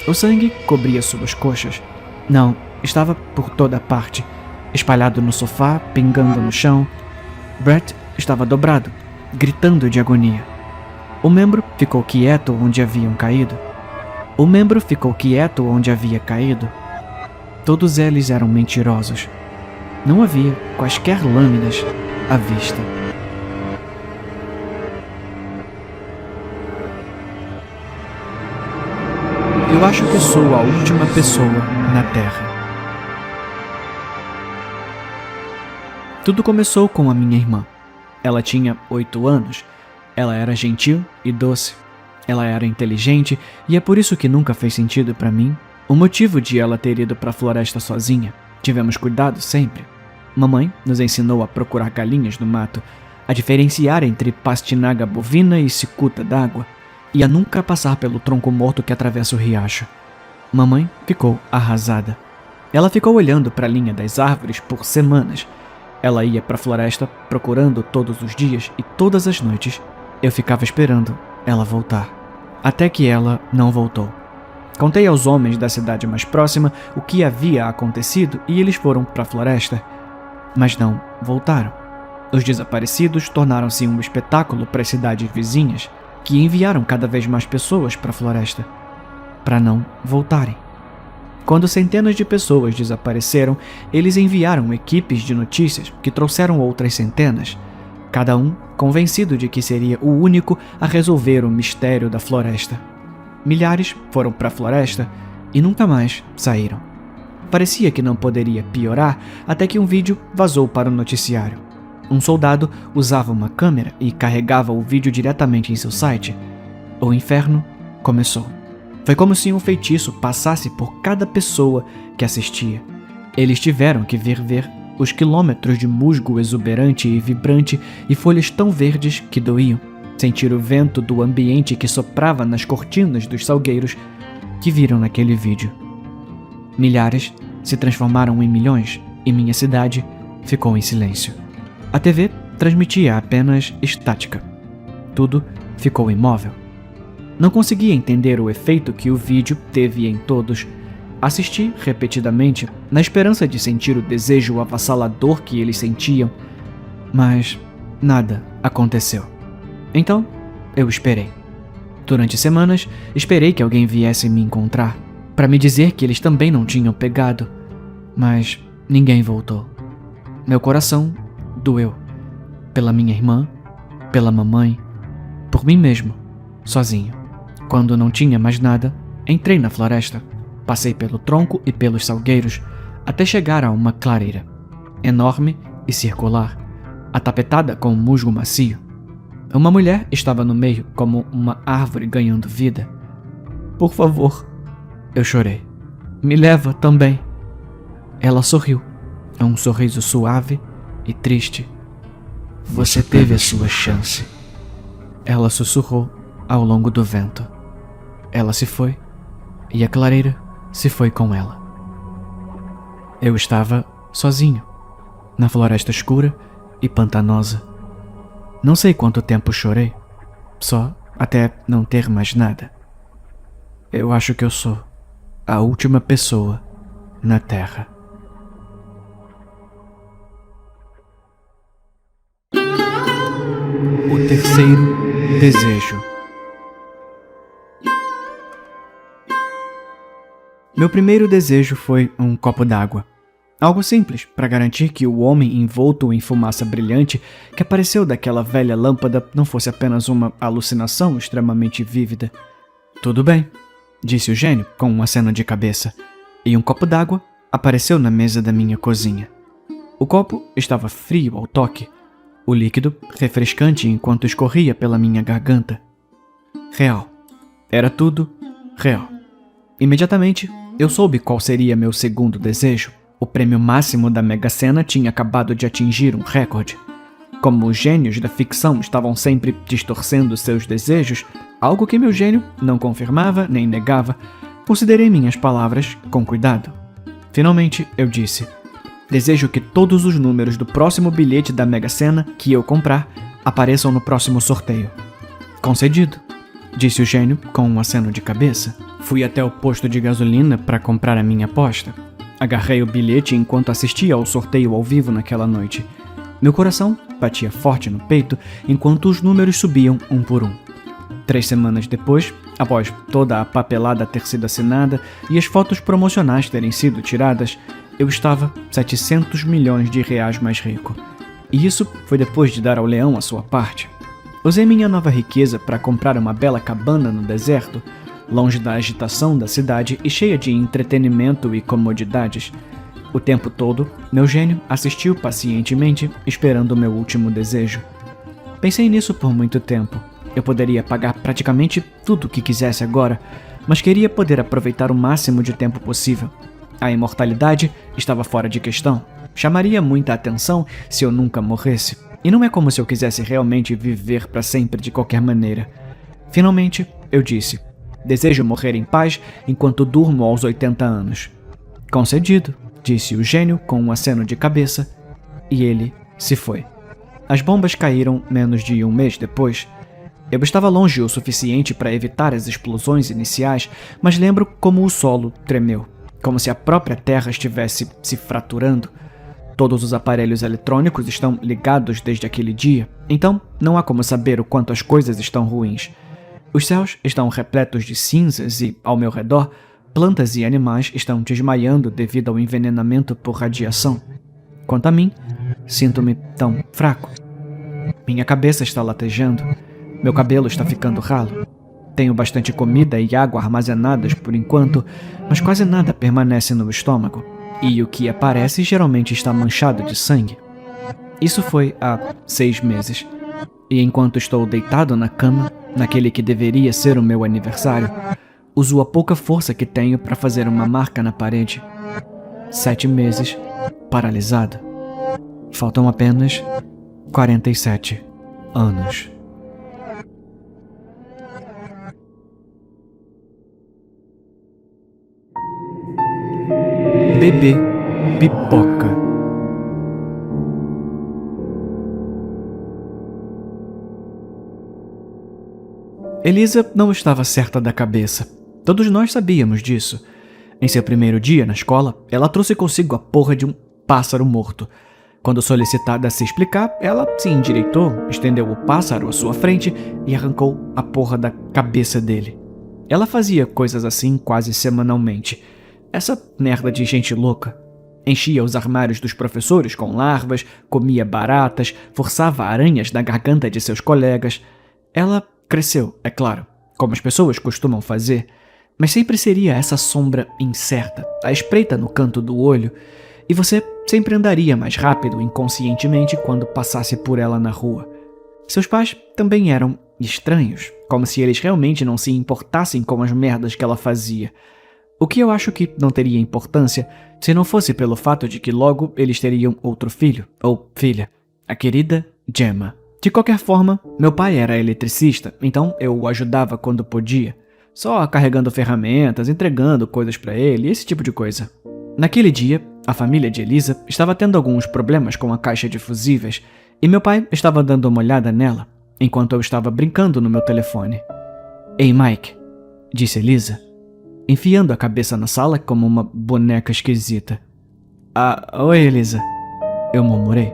O sangue cobria suas coxas. Não, estava por toda parte, espalhado no sofá, pingando no chão. Brett estava dobrado, gritando de agonia. O membro ficou quieto onde haviam caído. O membro ficou quieto onde havia caído. Todos eles eram mentirosos. Não havia quaisquer lâminas à vista. Eu acho que sou a última pessoa na Terra. Tudo começou com a minha irmã. Ela tinha 8 anos. Ela era gentil e doce. Ela era inteligente e é por isso que nunca fez sentido para mim o motivo de ela ter ido para a floresta sozinha. Tivemos cuidado sempre. Mamãe nos ensinou a procurar galinhas no mato, a diferenciar entre pastinaga bovina e cicuta d'água, e a nunca passar pelo tronco morto que atravessa o riacho. Mamãe ficou arrasada. Ela ficou olhando para a linha das árvores por semanas. Ela ia para a floresta procurando todos os dias e todas as noites eu ficava esperando ela voltar. Até que ela não voltou. Contei aos homens da cidade mais próxima o que havia acontecido e eles foram para a floresta, mas não voltaram. Os desaparecidos tornaram-se um espetáculo para as cidades vizinhas, que enviaram cada vez mais pessoas para a floresta, para não voltarem. Quando centenas de pessoas desapareceram, eles enviaram equipes de notícias que trouxeram outras centenas, cada um convencido de que seria o único a resolver o mistério da floresta. Milhares foram para a floresta e nunca mais saíram. Parecia que não poderia piorar até que um vídeo vazou para o noticiário. Um soldado usava uma câmera e carregava o vídeo diretamente em seu site. O inferno começou. Foi como se um feitiço passasse por cada pessoa que assistia. Eles tiveram que ver os quilômetros de musgo exuberante e vibrante e folhas tão verdes que doíam. Sentir o vento do ambiente que soprava nas cortinas dos salgueiros que viram naquele vídeo. Milhares se transformaram em milhões e minha cidade ficou em silêncio. A TV transmitia apenas estática. Tudo ficou imóvel. Não conseguia entender o efeito que o vídeo teve em todos. Assisti repetidamente, na esperança de sentir o desejo avassalador que eles sentiam, mas nada aconteceu. Então, eu esperei. Durante semanas, esperei que alguém viesse me encontrar, para me dizer que eles também não tinham pegado, mas ninguém voltou. Meu coração doeu. Pela minha irmã, pela mamãe, por mim mesmo, sozinho. Quando não tinha mais nada, entrei na floresta. Passei pelo tronco e pelos salgueiros, até chegar a uma clareira, enorme e circular, atapetada com musgo macio. Uma mulher estava no meio, como uma árvore ganhando vida. Por favor, eu chorei. Me leva também. Ela sorriu, um sorriso suave e triste. Você teve a sua chance. Ela sussurrou ao longo do vento. Ela se foi, e a clareira se foi com ela. Eu estava sozinho, na floresta escura e pantanosa. Não sei quanto tempo chorei, só até não ter mais nada. Eu acho que eu sou a última pessoa na Terra. O terceiro desejo. Meu primeiro desejo foi um copo d'água. Algo simples, para garantir que o homem envolto em fumaça brilhante que apareceu daquela velha lâmpada não fosse apenas uma alucinação extremamente vívida. Tudo bem, disse o gênio com um aceno de cabeça, e um copo d'água apareceu na mesa da minha cozinha. O copo estava frio ao toque, o líquido refrescante enquanto escorria pela minha garganta. Real. Era tudo real. Imediatamente, eu soube qual seria meu segundo desejo. O prêmio máximo da Mega Sena tinha acabado de atingir um recorde. Como os gênios da ficção estavam sempre distorcendo seus desejos, algo que meu gênio não confirmava nem negava, considerei minhas palavras com cuidado. Finalmente, eu disse: Desejo que todos os números do próximo bilhete da Mega Sena que eu comprar apareçam no próximo sorteio. Concedido, disse o gênio com um aceno de cabeça. Fui até o posto de gasolina para comprar a minha aposta. Agarrei o bilhete enquanto assistia ao sorteio ao vivo naquela noite. Meu coração batia forte no peito enquanto os números subiam um por um. 3 semanas depois, após toda a papelada ter sido assinada e as fotos promocionais terem sido tiradas, eu estava 700 milhões de reais mais rico. E isso foi depois de dar ao leão a sua parte. Usei minha nova riqueza para comprar uma bela cabana no deserto, longe da agitação da cidade e cheia de entretenimento e comodidades. O tempo todo, meu gênio assistiu pacientemente, esperando o meu último desejo. Pensei nisso por muito tempo. Eu poderia pagar praticamente tudo o que quisesse agora, mas queria poder aproveitar o máximo de tempo possível. A imortalidade estava fora de questão. Chamaria muita atenção se eu nunca morresse. E não é como se eu quisesse realmente viver para sempre de qualquer maneira. Finalmente, eu disse: desejo morrer em paz enquanto durmo aos 80 anos. Concedido, disse o gênio com um aceno de cabeça, e ele se foi. As bombas caíram menos de um mês depois. Eu estava longe o suficiente para evitar as explosões iniciais, mas lembro como o solo tremeu, como se a própria terra estivesse se fraturando. Todos os aparelhos eletrônicos estão ligados desde aquele dia, então não há como saber o quanto as coisas estão ruins. Os céus estão repletos de cinzas e, ao meu redor, plantas e animais estão desmaiando devido ao envenenamento por radiação. Quanto a mim, sinto-me tão fraco. Minha cabeça está latejando, meu cabelo está ficando ralo. Tenho bastante comida e água armazenadas por enquanto, mas quase nada permanece no estômago, e o que aparece geralmente está manchado de sangue. Isso foi há 6 meses, e enquanto estou deitado na cama, naquele que deveria ser o meu aniversário, uso a pouca força que tenho para fazer uma marca na parede. 7 meses, paralisado. Faltam apenas 47 anos. Bebê Pipoca. Elisa não estava certa da cabeça. Todos nós sabíamos disso. Em seu primeiro dia na escola, ela trouxe consigo a porra de um pássaro morto. Quando solicitada a se explicar, ela se endireitou, estendeu o pássaro à sua frente e arrancou a porra da cabeça dele. Ela fazia coisas assim quase semanalmente. Essa merda de gente louca. Enchia os armários dos professores com larvas, comia baratas, forçava aranhas na garganta de seus colegas. Ela cresceu, é claro, como as pessoas costumam fazer, mas sempre seria essa sombra incerta, à espreita no canto do olho, e você sempre andaria mais rápido inconscientemente quando passasse por ela na rua. Seus pais também eram estranhos, como se eles realmente não se importassem com as merdas que ela fazia. O que eu acho que não teria importância se não fosse pelo fato de que logo eles teriam outro filho, ou filha, a querida Gemma. De qualquer forma, meu pai era eletricista, então eu o ajudava quando podia, só carregando ferramentas, entregando coisas para ele, esse tipo de coisa. Naquele dia, a família de Elisa estava tendo alguns problemas com a caixa de fusíveis e meu pai estava dando uma olhada nela, enquanto eu estava brincando no meu telefone. "Ei, Mike", disse Elisa, enfiando a cabeça na sala como uma boneca esquisita. "Ah, oi, Elisa", eu murmurei.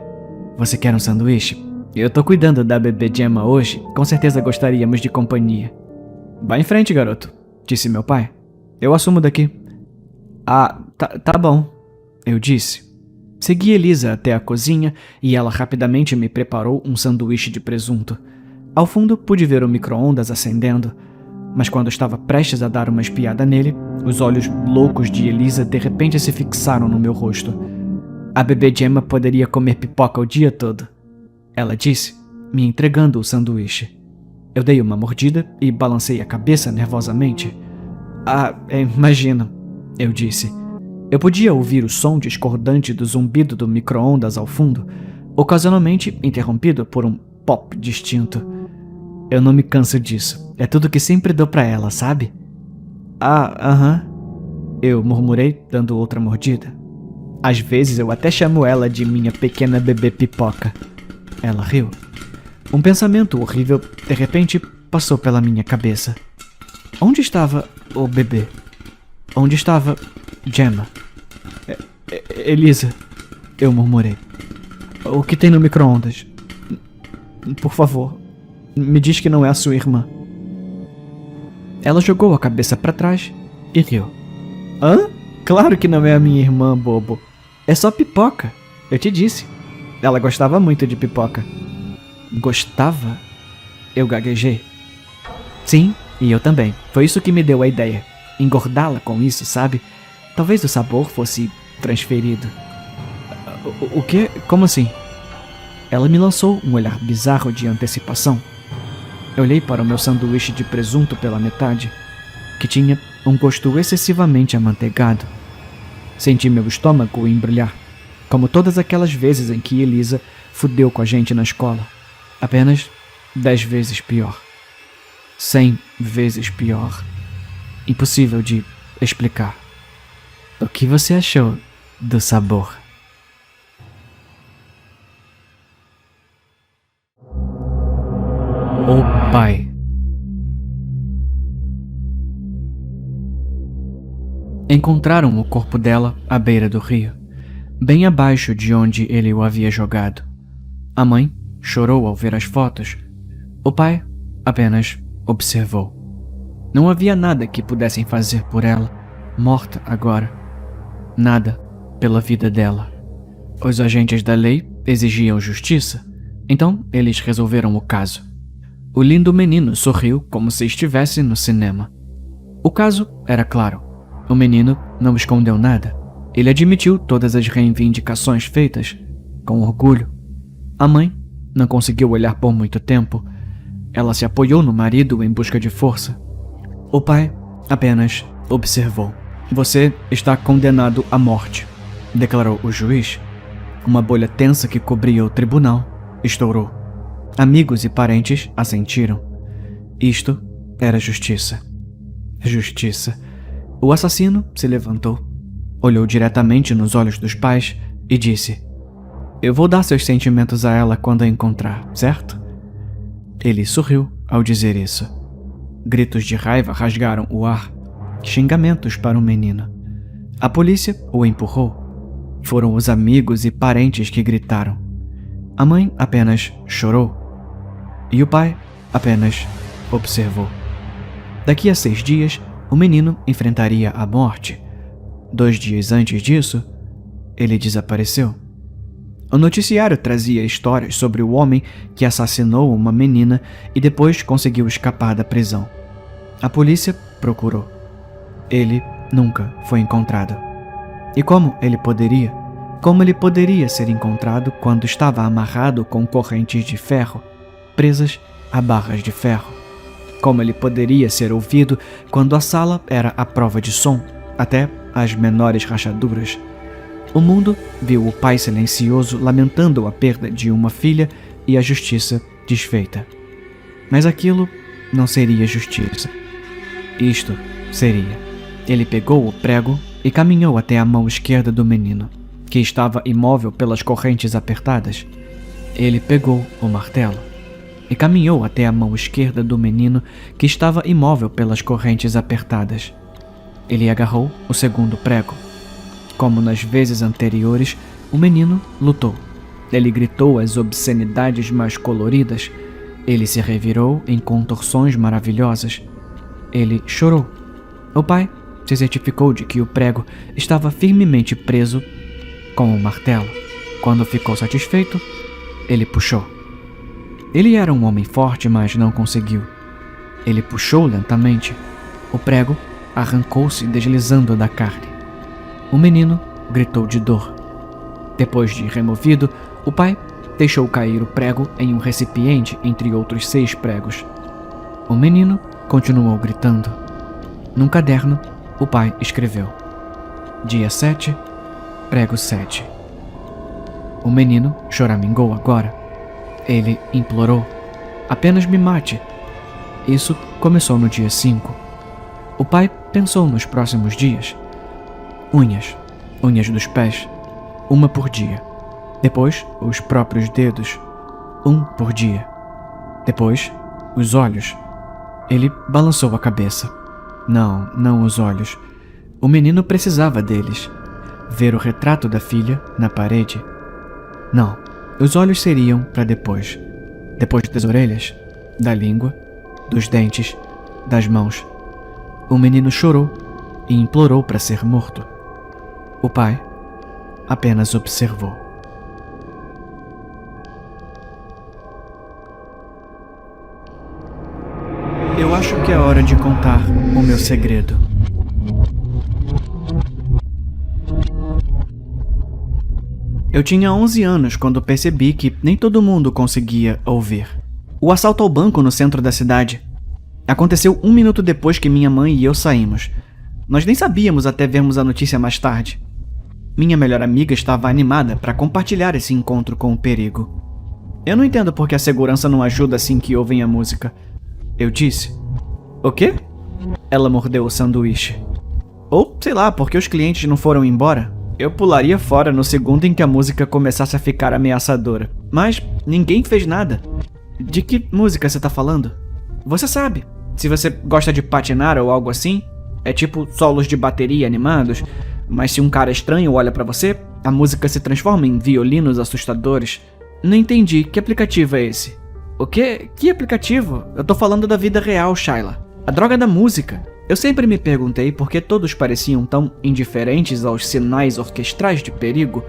"Você quer um sanduíche? Eu tô cuidando da bebê Gemma hoje, com certeza gostaríamos de companhia." "Vá em frente, garoto", disse meu pai. "Eu assumo daqui." "Ah, tá bom", eu disse. Segui Elisa até a cozinha e ela rapidamente me preparou um sanduíche de presunto. Ao fundo pude ver o micro-ondas acendendo, mas quando estava prestes a dar uma espiada nele, os olhos loucos de Elisa de repente se fixaram no meu rosto. "A bebê Gemma poderia comer pipoca o dia todo", ela disse, me entregando o sanduíche. Eu dei uma mordida e balancei a cabeça nervosamente. "Ah, imagino", eu disse. Eu podia ouvir o som discordante do zumbido do micro-ondas ao fundo, ocasionalmente interrompido por um pop distinto. "Eu não me canso disso. É tudo que sempre dou pra ela, sabe?" "Ah, aham", eu murmurei, dando outra mordida. Às vezes eu até chamo ela de minha pequena bebê pipoca. Ela riu. Um pensamento horrível, de repente, passou pela minha cabeça. Onde estava o bebê? Onde estava Gemma? Elisa, eu murmurei. O que tem no micro-ondas? Por favor, me diz que não é a sua irmã. Ela jogou a cabeça para trás e riu. Hã? Claro que não é a minha irmã, bobo. É só pipoca, eu te disse. Ela gostava muito de pipoca. Gostava? Eu gaguejei. Sim, e eu também. Foi isso que me deu a ideia. Engordá-la com isso, sabe? Talvez o sabor fosse transferido. O quê? Como assim? Ela me lançou um olhar bizarro de antecipação. Eu olhei para o meu sanduíche de presunto pela metade, que tinha um gosto excessivamente amanteigado. Senti meu estômago embrulhar, como todas aquelas vezes em que Elisa fudeu com a gente na escola. Apenas 10 vezes pior. 100 vezes pior. Impossível de explicar. O que você achou do sabor? O pai. Encontraram o corpo dela à beira do rio, bem abaixo de onde ele o havia jogado. A mãe chorou ao ver as fotos. O pai apenas observou. Não havia nada que pudessem fazer por ela, morta agora. Nada pela vida dela. Os agentes da lei exigiam justiça, então eles resolveram o caso. O lindo menino sorriu como se estivesse no cinema. O caso era claro. O menino não escondeu nada. Ele admitiu todas as reivindicações feitas, com orgulho. A mãe não conseguiu olhar por muito tempo. Ela se apoiou no marido em busca de força. O pai apenas observou. Você está condenado à morte, declarou o juiz. Uma bolha tensa que cobria o tribunal estourou. Amigos e parentes assentiram. Isto era justiça. Justiça. O assassino se levantou, olhou diretamente nos olhos dos pais e disse: Eu vou dar seus sentimentos a ela quando a encontrar, certo? Ele sorriu ao dizer isso. Gritos de raiva rasgaram o ar, xingamentos para o menino. A polícia o empurrou. Foram os amigos e parentes que gritaram. A mãe apenas chorou. E o pai apenas observou. Daqui a 6 dias, o menino enfrentaria a morte. 2 dias antes disso, ele desapareceu. O noticiário trazia histórias sobre o homem que assassinou uma menina e depois conseguiu escapar da prisão. A polícia procurou. Ele nunca foi encontrado. E como ele poderia? Como ele poderia ser encontrado quando estava amarrado com correntes de ferro, presas a barras de ferro? Como ele poderia ser ouvido quando a sala era à prova de som, até as menores rachaduras? O mundo viu o pai silencioso lamentando a perda de uma filha e a justiça desfeita. Mas aquilo não seria justiça. Isto seria. Ele pegou o prego e caminhou até a mão esquerda do menino, que estava imóvel pelas correntes apertadas. Ele pegou o martelo e caminhou até a mão esquerda do menino, que estava imóvel pelas correntes apertadas. Ele agarrou o segundo prego. Como nas vezes anteriores, o menino lutou. Ele gritou as obscenidades mais coloridas. Ele se revirou em contorções maravilhosas. Ele chorou. O pai se certificou de que o prego estava firmemente preso com o martelo. Quando ficou satisfeito, ele puxou. Ele era um homem forte, mas não conseguiu. Ele puxou lentamente. O prego arrancou-se deslizando da carne. O menino gritou de dor. Depois de removido, o pai deixou cair o prego em um recipiente entre outros 6 pregos. O menino continuou gritando. Num caderno, o pai escreveu: Dia 7, prego 7. O menino choramingou agora. Ele implorou: Apenas me mate. Isso começou no dia 5. O pai pensou nos próximos dias. Unhas dos pés, uma por dia. Depois, os próprios dedos, um por dia. Depois, os olhos. Ele balançou a cabeça. Não os olhos. O menino precisava deles. Ver o retrato da filha na parede. Não, os olhos seriam para depois. Depois das orelhas, da língua, dos dentes, das mãos. O menino chorou e implorou para ser morto. O pai apenas observou. Eu acho que é hora de contar o meu segredo. Eu tinha 11 anos quando percebi que nem todo mundo conseguia ouvir. O assalto ao banco no centro da cidade aconteceu 1 minuto depois que minha mãe e eu saímos. Nós nem sabíamos até vermos a notícia mais tarde. Minha melhor amiga estava animada para compartilhar esse encontro com o perigo. Eu não entendo por que a segurança não ajuda assim que ouvem a música. Eu disse. O quê? Ela mordeu o sanduíche. Ou, sei lá, porque os clientes não foram embora. Eu pularia fora no segundo em que a música começasse a ficar ameaçadora. Mas ninguém fez nada. De que música você tá falando? Você sabe. Se você gosta de patinar ou algo assim, é tipo solos de bateria animados, mas se um cara estranho olha pra você, a música se transforma em violinos assustadores. Não entendi. Que aplicativo é esse? O quê? Que aplicativo? Eu tô falando da vida real, Shayla. A droga da música. Eu sempre me perguntei por que todos pareciam tão indiferentes aos sinais orquestrais de perigo.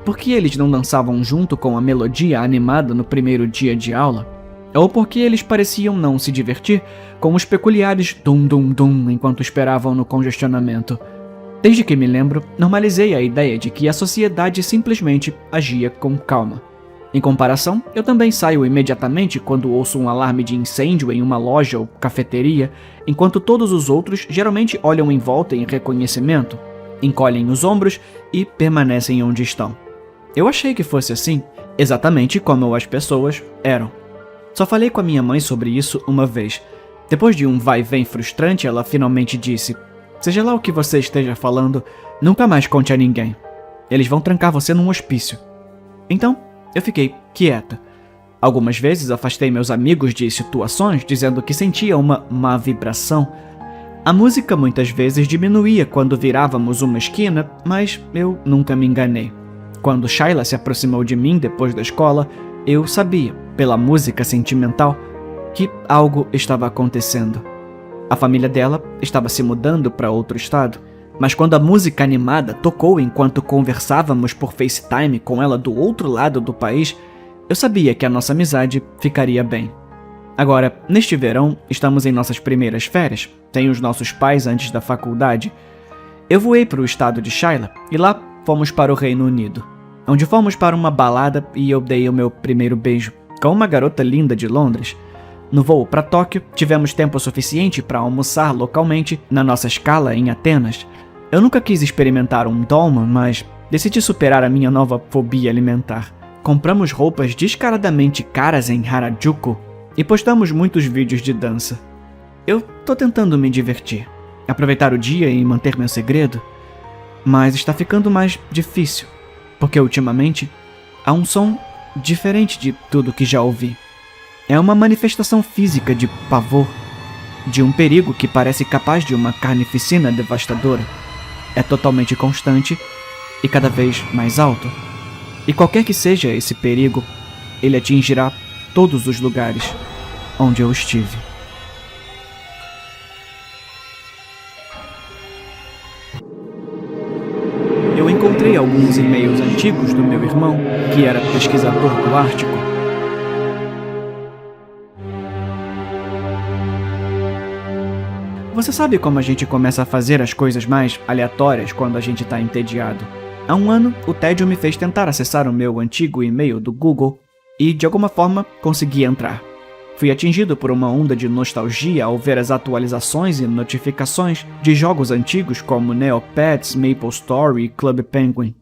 Por que eles não dançavam junto com a melodia animada no primeiro dia de aula? Ou por que eles pareciam não se divertir com os peculiares dum-dum-dum enquanto esperavam no congestionamento? Desde que me lembro, normalizei a ideia de que a sociedade simplesmente agia com calma. Em comparação, eu também saio imediatamente quando ouço um alarme de incêndio em uma loja ou cafeteria, enquanto todos os outros geralmente olham em volta em reconhecimento, encolhem os ombros e permanecem onde estão. Eu achei que fosse assim, exatamente como as pessoas eram. Só falei com a minha mãe sobre isso uma vez. Depois de um vai-vem frustrante, ela finalmente disse: "Seja lá o que você esteja falando, nunca mais conte a ninguém. Eles vão trancar você num hospício." Então, eu fiquei quieta. Algumas vezes afastei meus amigos de situações dizendo que sentia uma má vibração. A música muitas vezes diminuía quando virávamos uma esquina, mas eu nunca me enganei. Quando Shayla se aproximou de mim depois da escola, eu sabia, pela música sentimental, que algo estava acontecendo. A família dela estava se mudando para outro estado, mas quando a música animada tocou enquanto conversávamos por FaceTime com ela do outro lado do país, eu sabia que a nossa amizade ficaria bem. Agora, neste verão, estamos em nossas primeiras férias, sem os nossos pais antes da faculdade. Eu voei para o estado de Shayla e lá fomos para o Reino Unido, onde fomos para uma balada e eu dei o meu primeiro beijo com uma garota linda de Londres. No voo para Tóquio, tivemos tempo suficiente para almoçar localmente na nossa escala em Atenas. Eu nunca quis experimentar um dolman, mas decidi superar a minha nova fobia alimentar. Compramos roupas descaradamente caras em Harajuku e postamos muitos vídeos de dança. Eu tô tentando me divertir, aproveitar o dia e manter meu segredo, mas está ficando mais difícil, porque ultimamente há um som diferente de tudo que já ouvi. É uma manifestação física de pavor, de um perigo que parece capaz de uma carnificina devastadora. É totalmente constante e cada vez mais alto. E qualquer que seja esse perigo, ele atingirá todos os lugares onde eu estive. Eu encontrei alguns e-mails antigos do meu irmão, que era pesquisador do Ártico. Você sabe como a gente começa a fazer as coisas mais aleatórias quando a gente está entediado? Há um ano, o tédio me fez tentar acessar o meu antigo e-mail do Google e, de alguma forma, consegui entrar. Fui atingido por uma onda de nostalgia ao ver as atualizações e notificações de jogos antigos como Neopets, MapleStory e Club Penguin.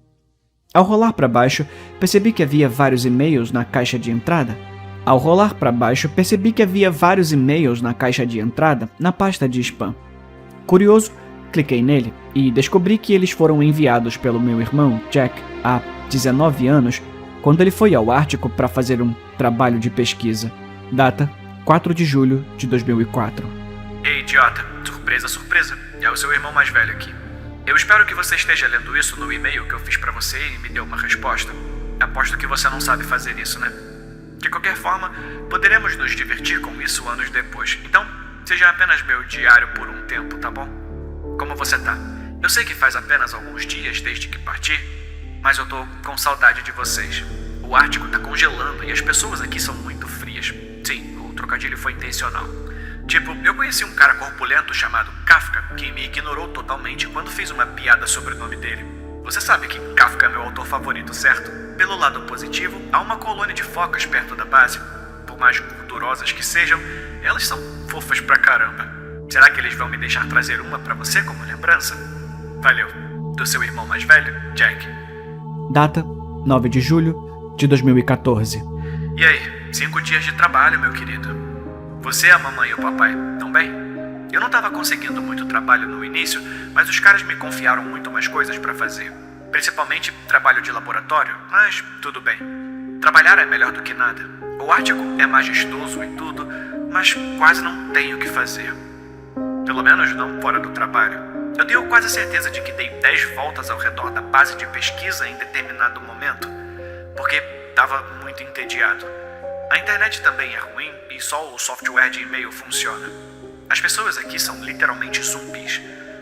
Ao rolar para baixo, percebi que havia vários e-mails na caixa de entrada na pasta de spam. Curioso, cliquei nele e descobri que eles foram enviados pelo meu irmão, Jack, há 19 anos quando ele foi ao Ártico para fazer um trabalho de pesquisa. Data: 4 de julho de 2004. Ei, idiota. Surpresa, surpresa. É o seu irmão mais velho aqui. Eu espero que você esteja lendo isso no e-mail que eu fiz pra você e me deu uma resposta. Aposto que você não sabe fazer isso, né? De qualquer forma, poderemos nos divertir com isso anos depois. Então, seja apenas meu diário por um tempo, tá bom? Como você tá? Eu sei que faz apenas alguns dias desde que parti, mas eu tô com saudade de vocês. O Ártico tá congelando e as pessoas aqui são muito frias. Sim, o trocadilho foi intencional. Tipo, eu conheci um cara corpulento chamado Kafka, que me ignorou totalmente quando fiz uma piada sobre o nome dele. Você sabe que Kafka é meu autor favorito, certo? Pelo lado positivo, há uma colônia de focas perto da base. Por mais gordurosas que sejam, elas são fofas pra caramba. Será que eles vão me deixar trazer uma pra você como lembrança? Valeu. Do seu irmão mais velho, Jack. Data: 9 de julho de 2014. E aí, 5 dias de trabalho, meu querido. Você, a mamãe e o papai, tão bem? Eu não estava conseguindo muito trabalho no início, mas os caras me confiaram muito mais coisas para fazer. Principalmente trabalho de laboratório, mas tudo bem. Trabalhar é melhor do que nada. O Ártico é majestoso e tudo, mas quase não tenho o que fazer. Pelo menos não fora do trabalho. Eu tenho quase certeza de que dei 10 voltas ao redor da base de pesquisa em determinado momento, porque estava muito entediado. A internet também é ruim e só o software de e-mail funciona. As pessoas aqui são literalmente zumbis.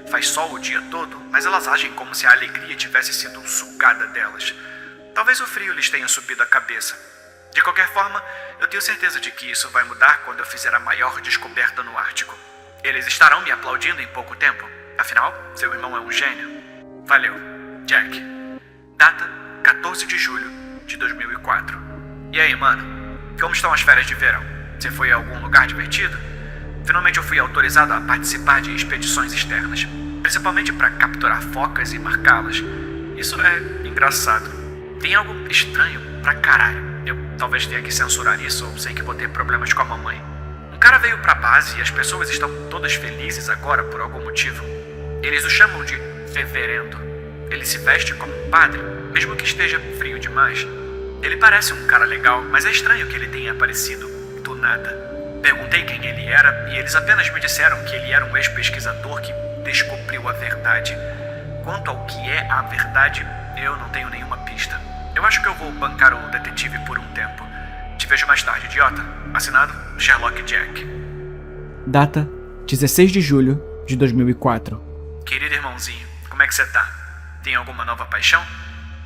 Faz sol o dia todo, mas elas agem como se a alegria tivesse sido sugada delas. Talvez o frio lhes tenha subido a cabeça. De qualquer forma, eu tenho certeza de que isso vai mudar quando eu fizer a maior descoberta no Ártico. Eles estarão me aplaudindo em pouco tempo. Afinal, seu irmão é um gênio. Valeu, Jack. Data: 14 de julho de 2004. E aí, mano? Como estão as férias de verão? Você foi a algum lugar divertido? Finalmente eu fui autorizado a participar de expedições externas, principalmente para capturar focas e marcá-las. Isso é engraçado. Tem algo estranho pra caralho. Eu talvez tenha que censurar isso ou sei que vou ter problemas com a mamãe. Um cara veio pra base e as pessoas estão todas felizes agora por algum motivo. Eles o chamam de reverendo. Ele se veste como um padre, mesmo que esteja frio demais. Ele parece um cara legal, mas é estranho que ele tenha aparecido do nada. Perguntei quem ele era e eles apenas me disseram que ele era um ex-pesquisador que descobriu a verdade. Quanto ao que é a verdade, eu não tenho nenhuma pista. Eu acho que eu vou bancar o detetive por um tempo. Te vejo mais tarde, idiota. Assinado, Sherlock Jack. Data: 16 de julho de 2004. Querido irmãozinho, como é que você tá? Tem alguma nova paixão?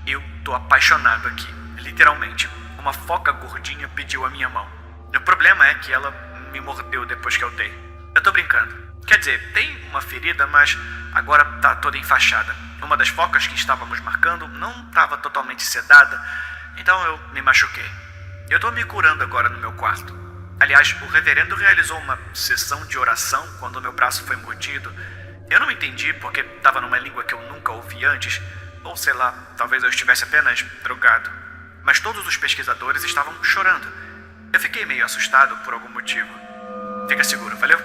Eu tô apaixonado aqui. Literalmente, uma foca gordinha pediu a minha mão. O problema é que ela me mordeu depois que eu dei. Eu tô brincando. Quer dizer, tem uma ferida, mas agora tá toda enfaixada. Uma das focas que estávamos marcando não estava totalmente sedada, então eu me machuquei. Eu tô me curando agora no meu quarto. Aliás, o reverendo realizou uma sessão de oração quando o meu braço foi mordido. Eu não entendi porque estava numa língua que eu nunca ouvi antes, ou sei lá, talvez eu estivesse apenas drogado. Mas todos os pesquisadores estavam chorando. Eu fiquei meio assustado por algum motivo. Fica seguro, valeu?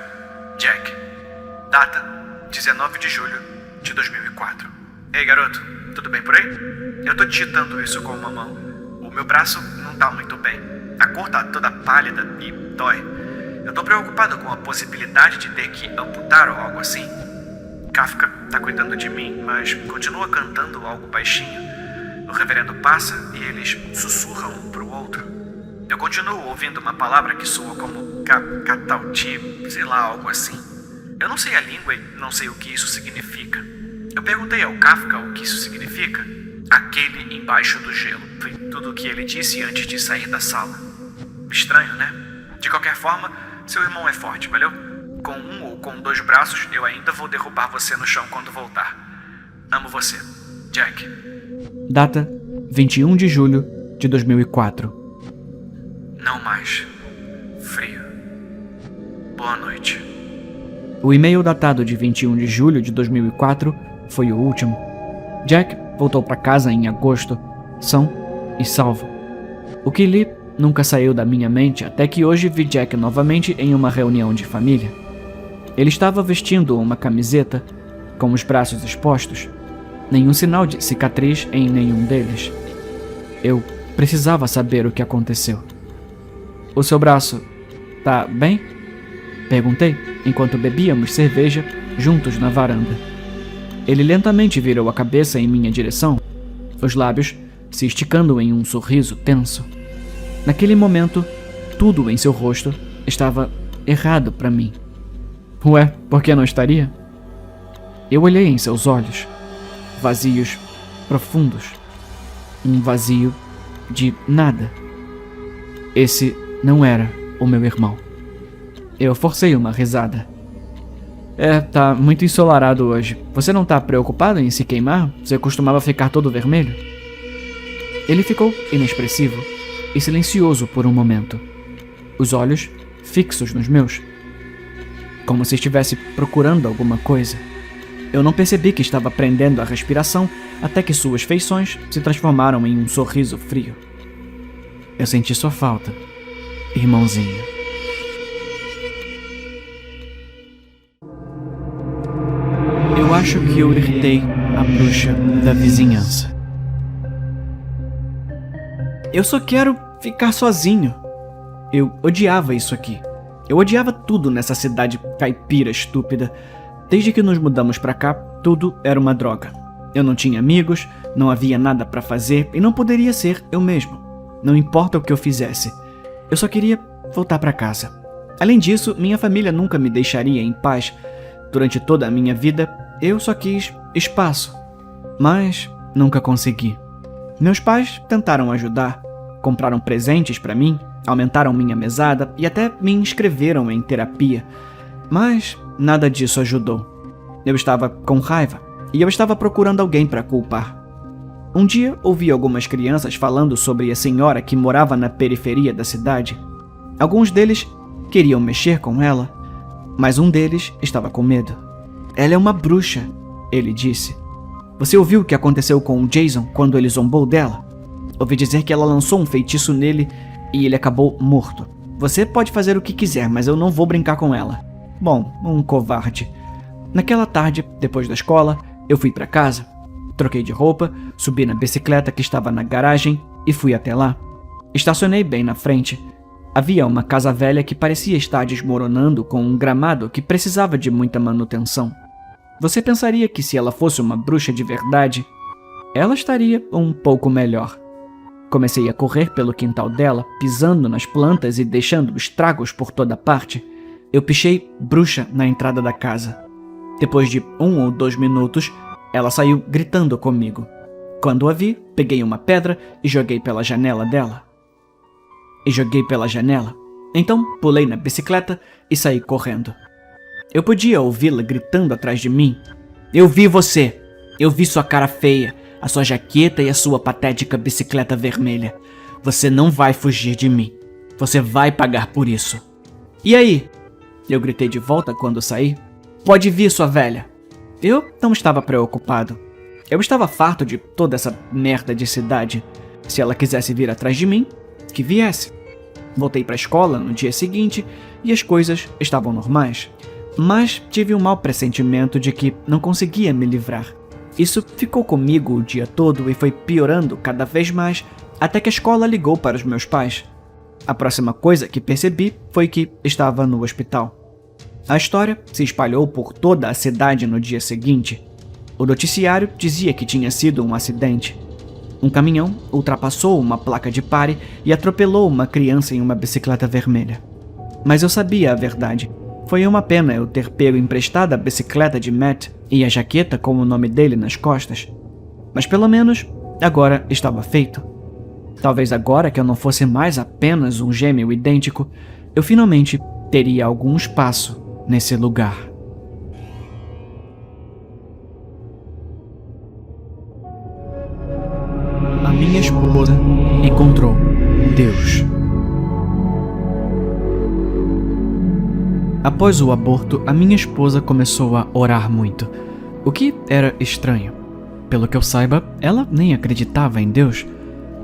Jack. Data: 19 de julho de 2004. Ei, garoto, tudo bem por aí? Eu tô digitando isso com uma mão. O meu braço não tá muito bem. A cor tá toda pálida e dói. Eu tô preocupado com a possibilidade de ter que amputar ou algo assim. Kafka tá cuidando de mim, mas continua cantando algo baixinho. O reverendo passa e eles sussurram um pro outro. Eu continuo ouvindo uma palavra que soa como catauti, sei lá, algo assim. Eu não sei a língua e não sei o que isso significa. Eu perguntei ao Kafka o que isso significa. Aquele embaixo do gelo. Foi tudo o que ele disse antes de sair da sala. Estranho, né? De qualquer forma, seu irmão é forte, valeu? Com um ou com 2 braços, eu ainda vou derrubar você no chão quando voltar. Amo você, Jack. Data: 21 de julho de 2004. Não mais. Frio. Boa noite. O e-mail datado de 21 de julho de 2004 foi o último. Jack voltou para casa em agosto, são e salvo. O que li nunca saiu da minha mente até que hoje vi Jack novamente em uma reunião de família. Ele estava vestindo uma camiseta com os braços expostos. Nenhum sinal de cicatriz em nenhum deles. Eu precisava saber o que aconteceu. O seu braço tá bem? Perguntei, enquanto bebíamos cerveja juntos na varanda. Ele lentamente virou a cabeça em minha direção, os lábios se esticando em um sorriso tenso. Naquele momento, tudo em seu rosto estava errado para mim. Ué, por que não estaria? Eu olhei em seus olhos, vazios, profundos. Um vazio de nada. Esse não era o meu irmão. Eu forcei uma risada. Tá muito ensolarado hoje. Você não tá preocupado em se queimar? Você costumava ficar todo vermelho? Ele ficou inexpressivo e silencioso por um momento, os olhos fixos nos meus, como se estivesse procurando alguma coisa. Eu não percebi que estava prendendo a respiração até que suas feições se transformaram em um sorriso frio. Eu senti sua falta, irmãozinho. Eu acho que eu herdei a bruxa da vizinhança. Eu só quero ficar sozinho. Eu odiava isso aqui. Eu odiava tudo nessa cidade caipira estúpida. Desde que nos mudamos pra cá, tudo era uma droga. Eu não tinha amigos, não havia nada pra fazer e não poderia ser eu mesmo. Não importa o que eu fizesse. Eu só queria voltar pra casa. Além disso, minha família nunca me deixaria em paz. Durante toda a minha vida, eu só quis espaço. Mas nunca consegui. Meus pais tentaram ajudar, compraram presentes pra mim, aumentaram minha mesada e até me inscreveram em terapia. Mas nada disso ajudou. Eu estava com raiva e eu estava procurando alguém para culpar. Um dia ouvi algumas crianças falando sobre a senhora que morava na periferia da cidade. Alguns deles queriam mexer com ela, mas um deles estava com medo. Ela é uma bruxa, ele disse. Você ouviu o que aconteceu com o Jason quando ele zombou dela? Ouvi dizer que ela lançou um feitiço nele e ele acabou morto. Você pode fazer o que quiser, mas eu não vou brincar com ela. Bom, um covarde. Naquela tarde, depois da escola, eu fui para casa. Troquei de roupa, subi na bicicleta que estava na garagem e fui até lá. Estacionei bem na frente. Havia uma casa velha que parecia estar desmoronando com um gramado que precisava de muita manutenção. Você pensaria que se ela fosse uma bruxa de verdade, ela estaria um pouco melhor. Comecei a correr pelo quintal dela, pisando nas plantas e deixando estragos por toda parte. Eu pichei bruxa na entrada da casa. Depois de 1 ou 2 minutos, ela saiu gritando comigo. Quando a vi, peguei uma pedra e joguei pela janela dela. Então, pulei na bicicleta e saí correndo. Eu podia ouvi-la gritando atrás de mim. Eu vi você! Eu vi sua cara feia, a sua jaqueta e a sua patética bicicleta vermelha. Você não vai fugir de mim. Você vai pagar por isso. E aí? Eu gritei de volta quando saí. Pode vir, sua velha. Eu não estava preocupado. Eu estava farto de toda essa merda de cidade. Se ela quisesse vir atrás de mim, que viesse. Voltei para a escola no dia seguinte e as coisas estavam normais. Mas tive um mau pressentimento de que não conseguia me livrar. Isso ficou comigo o dia todo e foi piorando cada vez mais até que a escola ligou para os meus pais. A próxima coisa que percebi foi que estava no hospital. A história se espalhou por toda a cidade no dia seguinte. O noticiário dizia que tinha sido um acidente. Um caminhão ultrapassou uma placa de pare e atropelou uma criança em uma bicicleta vermelha. Mas eu sabia a verdade. Foi uma pena eu ter pego emprestada a bicicleta de Matt e a jaqueta com o nome dele nas costas. Mas pelo menos, agora estava feito. Talvez agora que eu não fosse mais apenas um gêmeo idêntico, eu finalmente teria algum espaço nesse lugar. A minha esposa encontrou Deus. Após o aborto, a minha esposa começou a orar muito, o que era estranho. Pelo que eu saiba, ela nem acreditava em Deus.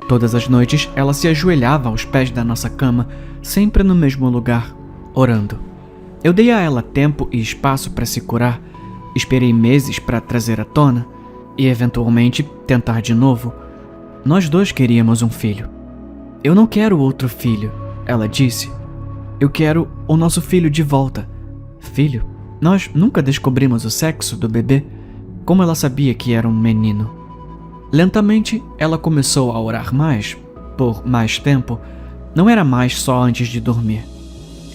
Todas as noites, ela se ajoelhava aos pés da nossa cama, sempre no mesmo lugar, orando. Eu dei a ela tempo e espaço para se curar, esperei meses para trazer à tona e, eventualmente, tentar de novo. Nós dois queríamos um filho. Eu não quero outro filho, ela disse. Eu quero o nosso filho de volta. Filho? Nós nunca descobrimos o sexo do bebê. Como ela sabia que era um menino? Lentamente, ela começou a orar mais, por mais tempo. Não era mais só antes de dormir.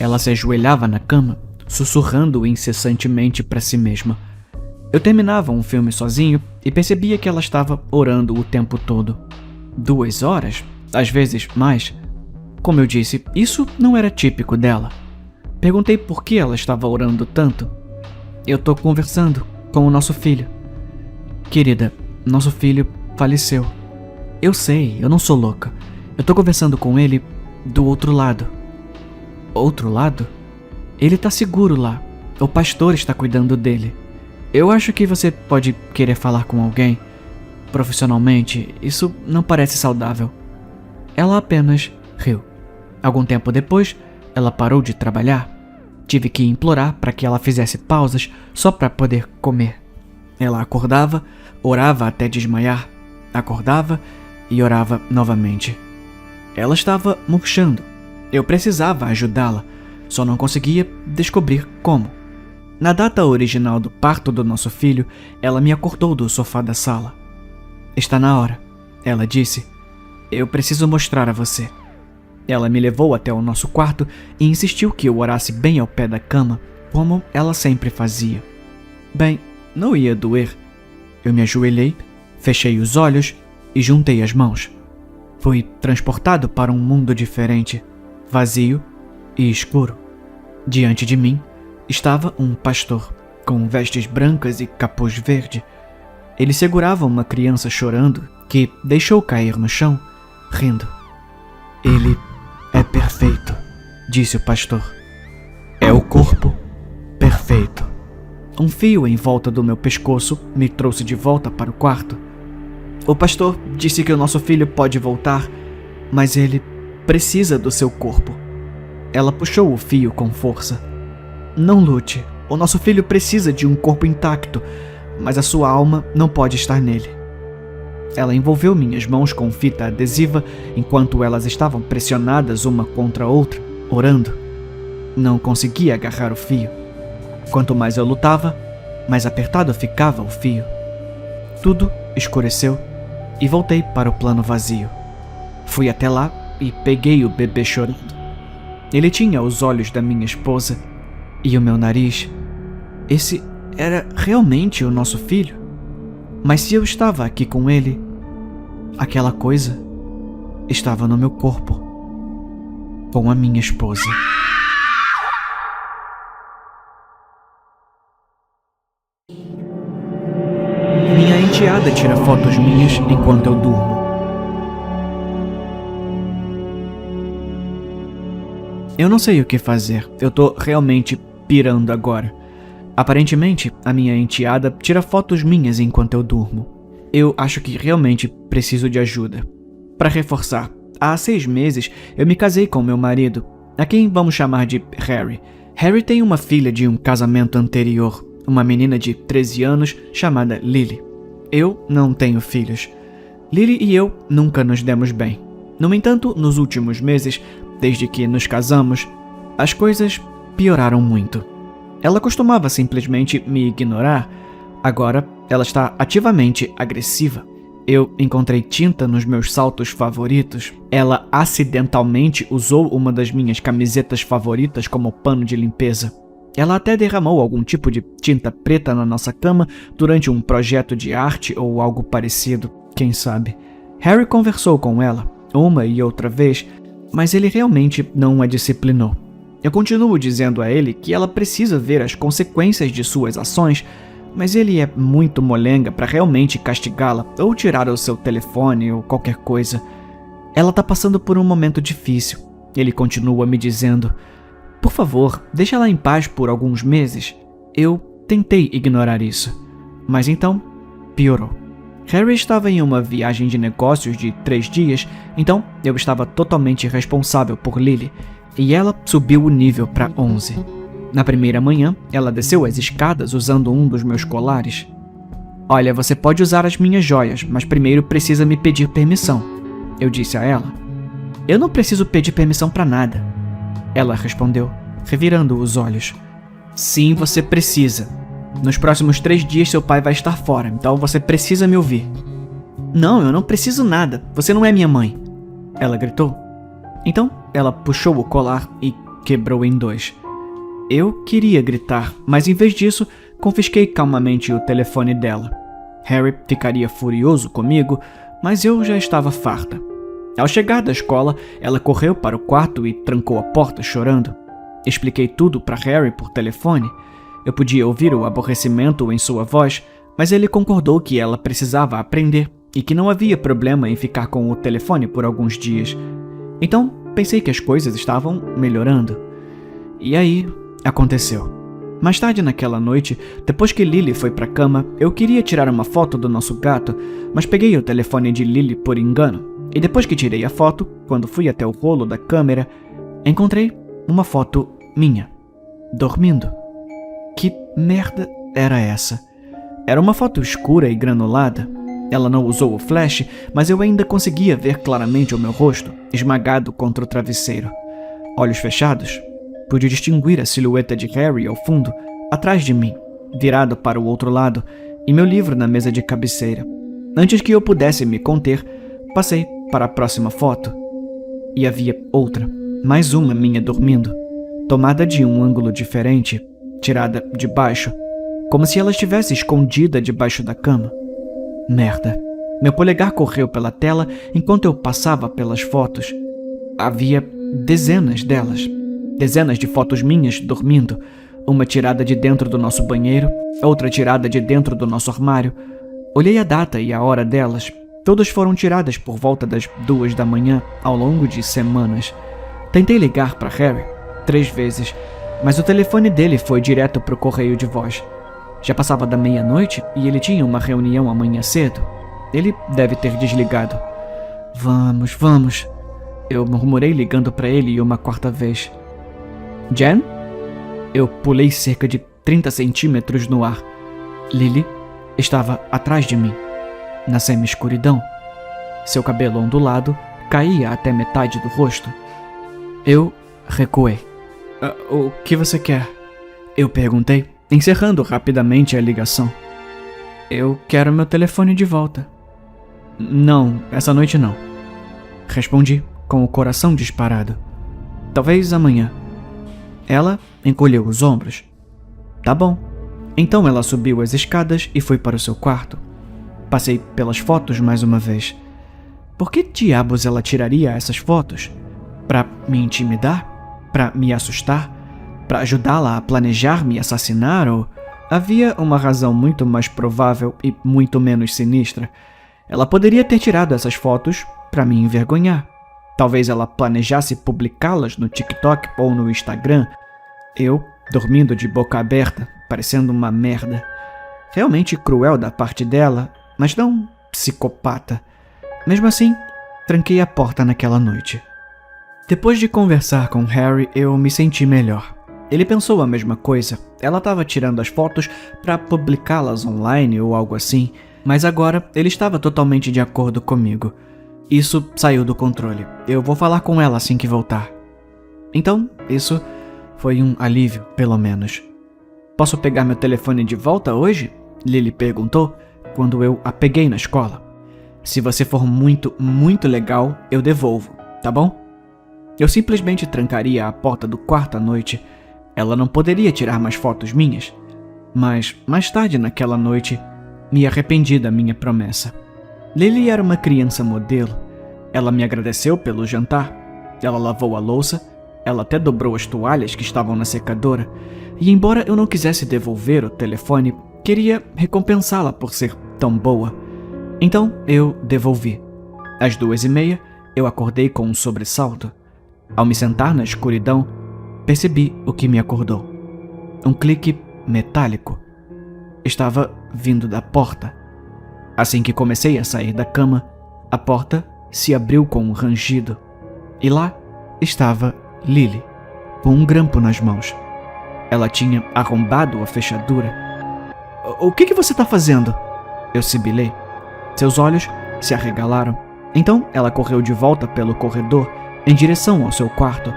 Ela se ajoelhava na cama, sussurrando incessantemente para si mesma. Eu terminava um filme sozinho e percebia que ela estava orando o tempo todo. 2 horas, às vezes mais. Como eu disse, isso não era típico dela. Perguntei por que ela estava orando tanto. Eu tô conversando com o nosso filho. Querida, nosso filho faleceu. Eu sei, eu não sou louca. Eu tô conversando com ele do outro lado. Outro lado? Ele tá seguro lá. O pastor está cuidando dele. Eu acho que você pode querer falar com alguém. Profissionalmente, isso não parece saudável. Ela apenas riu. Algum tempo depois, ela parou de trabalhar. Tive que implorar para que ela fizesse pausas só para poder comer. Ela acordava, orava até desmaiar, acordava e orava novamente. Ela estava murchando. Eu precisava ajudá-la, só não conseguia descobrir como. Na data original do parto do nosso filho, ela me acordou do sofá da sala. Está na hora, ela disse. Eu preciso mostrar a você. Ela me levou até o nosso quarto e insistiu que eu orasse bem ao pé da cama, como ela sempre fazia. Bem, não ia doer. Eu me ajoelhei, fechei os olhos e juntei as mãos. Fui transportado para um mundo diferente, vazio e escuro. Diante de mim estava um pastor, com vestes brancas e capuz verde. Ele segurava uma criança chorando, que deixou cair no chão, rindo. Ele é perfeito, disse o pastor. É o corpo perfeito. Um fio em volta do meu pescoço me trouxe de volta para o quarto. O pastor disse que o nosso filho pode voltar, mas ele precisa do seu corpo. Ela puxou o fio com força. Não lute. O nosso filho precisa de um corpo intacto, mas a sua alma não pode estar nele. Ela envolveu minhas mãos com fita adesiva enquanto elas estavam pressionadas uma contra a outra, orando. Não conseguia agarrar o fio. Quanto mais eu lutava, mais apertado ficava o fio. Tudo escureceu e voltei para o plano vazio. Fui até lá e peguei o bebê chorando. Ele tinha os olhos da minha esposa e o meu nariz. Esse era realmente o nosso filho? Mas se eu estava aqui com ele, aquela coisa estava no meu corpo, com a minha esposa. Minha enteada tira fotos minhas enquanto eu durmo. Eu não sei o que fazer, eu tô realmente pirando agora. Aparentemente, a minha enteada tira fotos minhas enquanto eu durmo. Eu acho que realmente preciso de ajuda. Para reforçar, há 6 meses eu me casei com meu marido, a quem vamos chamar de Harry. Harry tem uma filha de um casamento anterior, uma menina de 13 anos chamada Lily. Eu não tenho filhos. Lily e eu nunca nos demos bem. No entanto, nos últimos meses, desde que nos casamos, as coisas pioraram muito. Ela costumava simplesmente me ignorar. Agora, ela está ativamente agressiva. Eu encontrei tinta nos meus saltos favoritos. Ela acidentalmente usou uma das minhas camisetas favoritas como pano de limpeza. Ela até derramou algum tipo de tinta preta na nossa cama durante um projeto de arte ou algo parecido, quem sabe. Harry conversou com ela, uma e outra vez, mas ele realmente não a disciplinou. Eu continuo dizendo a ele que ela precisa ver as consequências de suas ações, mas ele é muito molenga para realmente castigá-la ou tirar o seu telefone ou qualquer coisa. Ela está passando por um momento difícil. Ele continua me dizendo: por favor, deixa ela em paz por alguns meses. Eu tentei ignorar isso, mas então piorou. Harry estava em uma viagem de negócios de 3 dias, então eu estava totalmente responsável por Lily, e ela subiu o nível para 11. Na primeira manhã, ela desceu as escadas usando um dos meus colares. Olha, você pode usar as minhas joias, mas primeiro precisa me pedir permissão, eu disse a ela. Eu não preciso pedir permissão para nada, ela respondeu, revirando os olhos. Sim, você precisa. Nos próximos 3 dias seu pai vai estar fora, então você precisa me ouvir. Não, eu não preciso nada, você não é minha mãe, ela gritou. Então ela puxou o colar e quebrou em 2. Eu queria gritar, mas em vez disso, confisquei calmamente o telefone dela. Harry ficaria furioso comigo, mas eu já estava farta. Ao chegar da escola, ela correu para o quarto e trancou a porta chorando. Expliquei tudo para Harry por telefone. Eu podia ouvir o aborrecimento em sua voz, mas ele concordou que ela precisava aprender e que não havia problema em ficar com o telefone por alguns dias. Então, pensei que as coisas estavam melhorando. E aí, aconteceu. Mais tarde naquela noite, depois que Lily foi para a cama, eu queria tirar uma foto do nosso gato, mas peguei o telefone de Lily por engano. E depois que tirei a foto, quando fui até o rolo da câmera, encontrei uma foto minha, dormindo. Que merda era essa? Era uma foto escura e granulada. Ela não usou o flash, mas eu ainda conseguia ver claramente o meu rosto, esmagado contra o travesseiro. Olhos fechados, pude distinguir a silhueta de Harry ao fundo, atrás de mim, virado para o outro lado, e meu livro na mesa de cabeceira. Antes que eu pudesse me conter, passei para a próxima foto. E havia outra, mais uma minha dormindo, tomada de um ângulo diferente, tirada de baixo, como se ela estivesse escondida debaixo da cama. Merda. Meu polegar correu pela tela enquanto eu passava pelas fotos. Havia dezenas delas. Dezenas de fotos minhas dormindo. Uma tirada de dentro do nosso banheiro, outra tirada de dentro do nosso armário. Olhei a data e a hora delas. Todas foram tiradas por volta das 2 da manhã ao longo de semanas. Tentei ligar para Harry 3 vezes, mas o telefone dele foi direto para o correio de voz. Já passava da meia-noite e ele tinha uma reunião amanhã cedo. Ele deve ter desligado. Vamos. Eu murmurei ligando para ele uma 4ª vez. Jen? Eu pulei cerca de 30 centímetros no ar. Lily estava atrás de mim, na semi-escuridão. Seu cabelo ondulado caía até metade do rosto. Eu recuei. O que você quer? Eu perguntei, encerrando rapidamente a ligação. Eu quero meu telefone de volta. Não, essa noite não. Respondi, com o coração disparado. Talvez amanhã. Ela encolheu os ombros. Tá bom. Então ela subiu as escadas e foi para o seu quarto. Passei pelas fotos mais uma vez. Por que diabos ela tiraria essas fotos? Para me intimidar? Para me assustar? Para ajudá-la a planejar me assassinar? Ou havia uma razão muito mais provável e muito menos sinistra? Ela poderia ter tirado essas fotos para me envergonhar. Talvez ela planejasse publicá-las no TikTok ou no Instagram. Eu, dormindo de boca aberta, parecendo uma merda. Realmente cruel da parte dela, mas não psicopata. Mesmo assim, tranquei a porta naquela noite. Depois de conversar com Harry, eu me senti melhor. Ele pensou a mesma coisa. Ela estava tirando as fotos para publicá-las online ou algo assim, mas agora ele estava totalmente de acordo comigo. Isso saiu do controle. Eu vou falar com ela assim que voltar. Então, isso foi um alívio, pelo menos. Posso pegar meu telefone de volta hoje? Lily perguntou quando eu a peguei na escola. Se você for muito, muito legal, eu devolvo, tá bom? Eu simplesmente trancaria a porta do quarto à noite. Ela não poderia tirar mais fotos minhas. Mas, mais tarde naquela noite, me arrependi da minha promessa. Lily era uma criança modelo. Ela me agradeceu pelo jantar. Ela lavou a louça. Ela até dobrou as toalhas que estavam na secadora. E embora eu não quisesse devolver o telefone, queria recompensá-la por ser tão boa. Então eu devolvi. Às 2h30, eu acordei com um sobressalto. Ao me sentar na escuridão, percebi o que me acordou. Um clique metálico. Estava vindo da porta. Assim que comecei a sair da cama, a porta se abriu com um rangido. E lá estava Lily, com um grampo nas mãos. Ela tinha arrombado a fechadura. O que você está fazendo? Eu sibilei. Seus olhos se arregalaram. Então ela correu de volta pelo corredor em direção ao seu quarto.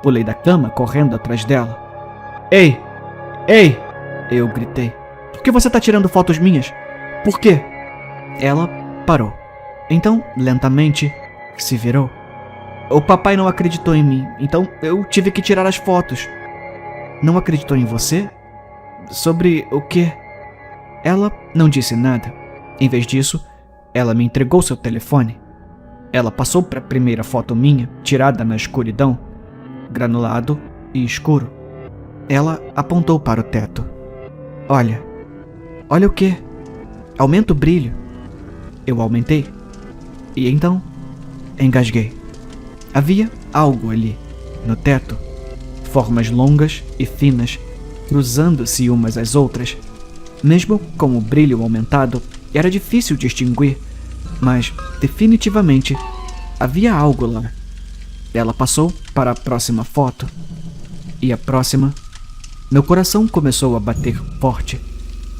Pulei da cama correndo atrás dela. Ei! Ei! Eu gritei. Por que você tá tirando fotos minhas? Por quê? Ela parou. Então, lentamente, se virou. O papai não acreditou em mim, então eu tive que tirar as fotos. Não acreditou em você? Sobre o quê? Ela não disse nada. Em vez disso, ela me entregou seu telefone. Ela passou para a primeira foto minha, tirada na escuridão, granulado e escuro. Ela apontou para o teto. Olha o quê? Aumenta o brilho. Eu aumentei. E então, engasguei. Havia algo ali, no teto. Formas longas e finas, cruzando-se umas às outras. Mesmo com o brilho aumentado, era difícil distinguir, mas definitivamente havia algo lá. Ela passou para a próxima foto. E a próxima. Meu coração começou a bater forte.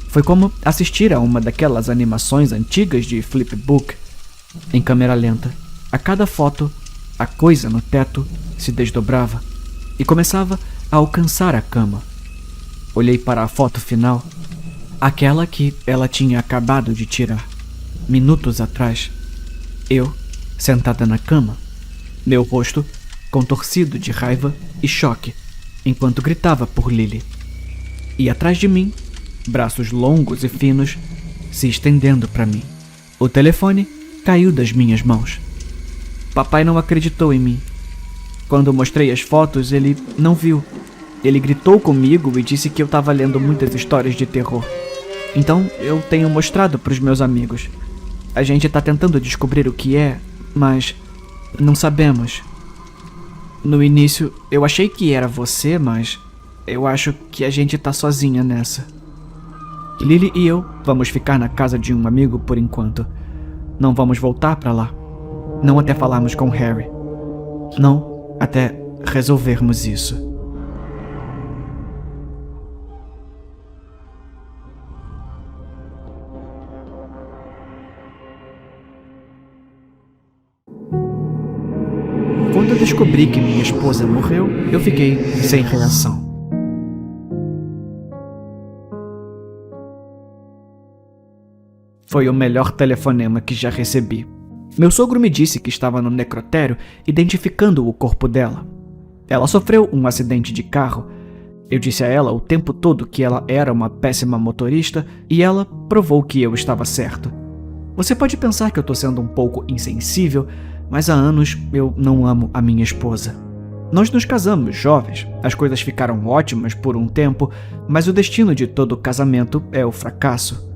Foi como assistir a uma daquelas animações antigas de flipbook. Em câmera lenta, a cada foto, a coisa no teto se desdobrava e começava a alcançar a cama. Olhei para a foto final, aquela que ela tinha acabado de tirar, minutos atrás. Eu, sentada na cama, meu rosto contorcido de raiva e choque, enquanto gritava por Lily. E atrás de mim, braços longos e finos se estendendo para mim. O telefone caiu das minhas mãos. Papai não acreditou em mim. Quando mostrei as fotos, ele não viu. Ele gritou comigo e disse que eu estava lendo muitas histórias de terror. Então eu tenho mostrado para os meus amigos. A gente está tentando descobrir o que é, mas não sabemos. No início eu achei que era você, mas eu acho que a gente tá sozinha nessa. Lily e eu vamos ficar na casa de um amigo por enquanto. Não vamos voltar para lá. Não até falarmos com Harry. Não até resolvermos isso. Quando eu descobri que minha esposa morreu, eu fiquei sem reação. Foi o melhor telefonema que já recebi. Meu sogro me disse que estava no necrotério identificando o corpo dela. Ela sofreu um acidente de carro. Eu disse a ela o tempo todo que ela era uma péssima motorista e ela provou que eu estava certo. Você pode pensar que eu estou sendo um pouco insensível, mas há anos eu não amo a minha esposa. Nós nos casamos jovens, as coisas ficaram ótimas por um tempo, mas o destino de todo casamento é o fracasso.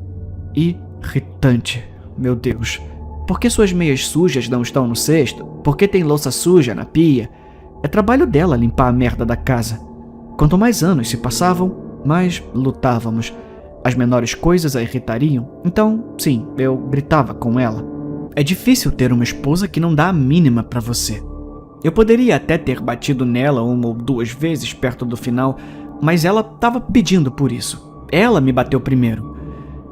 Irritante, meu Deus. Por que suas meias sujas não estão no cesto? Por que tem louça suja na pia? É trabalho dela limpar a merda da casa. Quanto mais anos se passavam, mais lutávamos. As menores coisas a irritariam, então, sim, eu gritava com ela. É difícil ter uma esposa que não dá a mínima pra você. Eu poderia até ter batido nela 1 ou 2 vezes perto do final, mas ela estava pedindo por isso. Ela me bateu primeiro.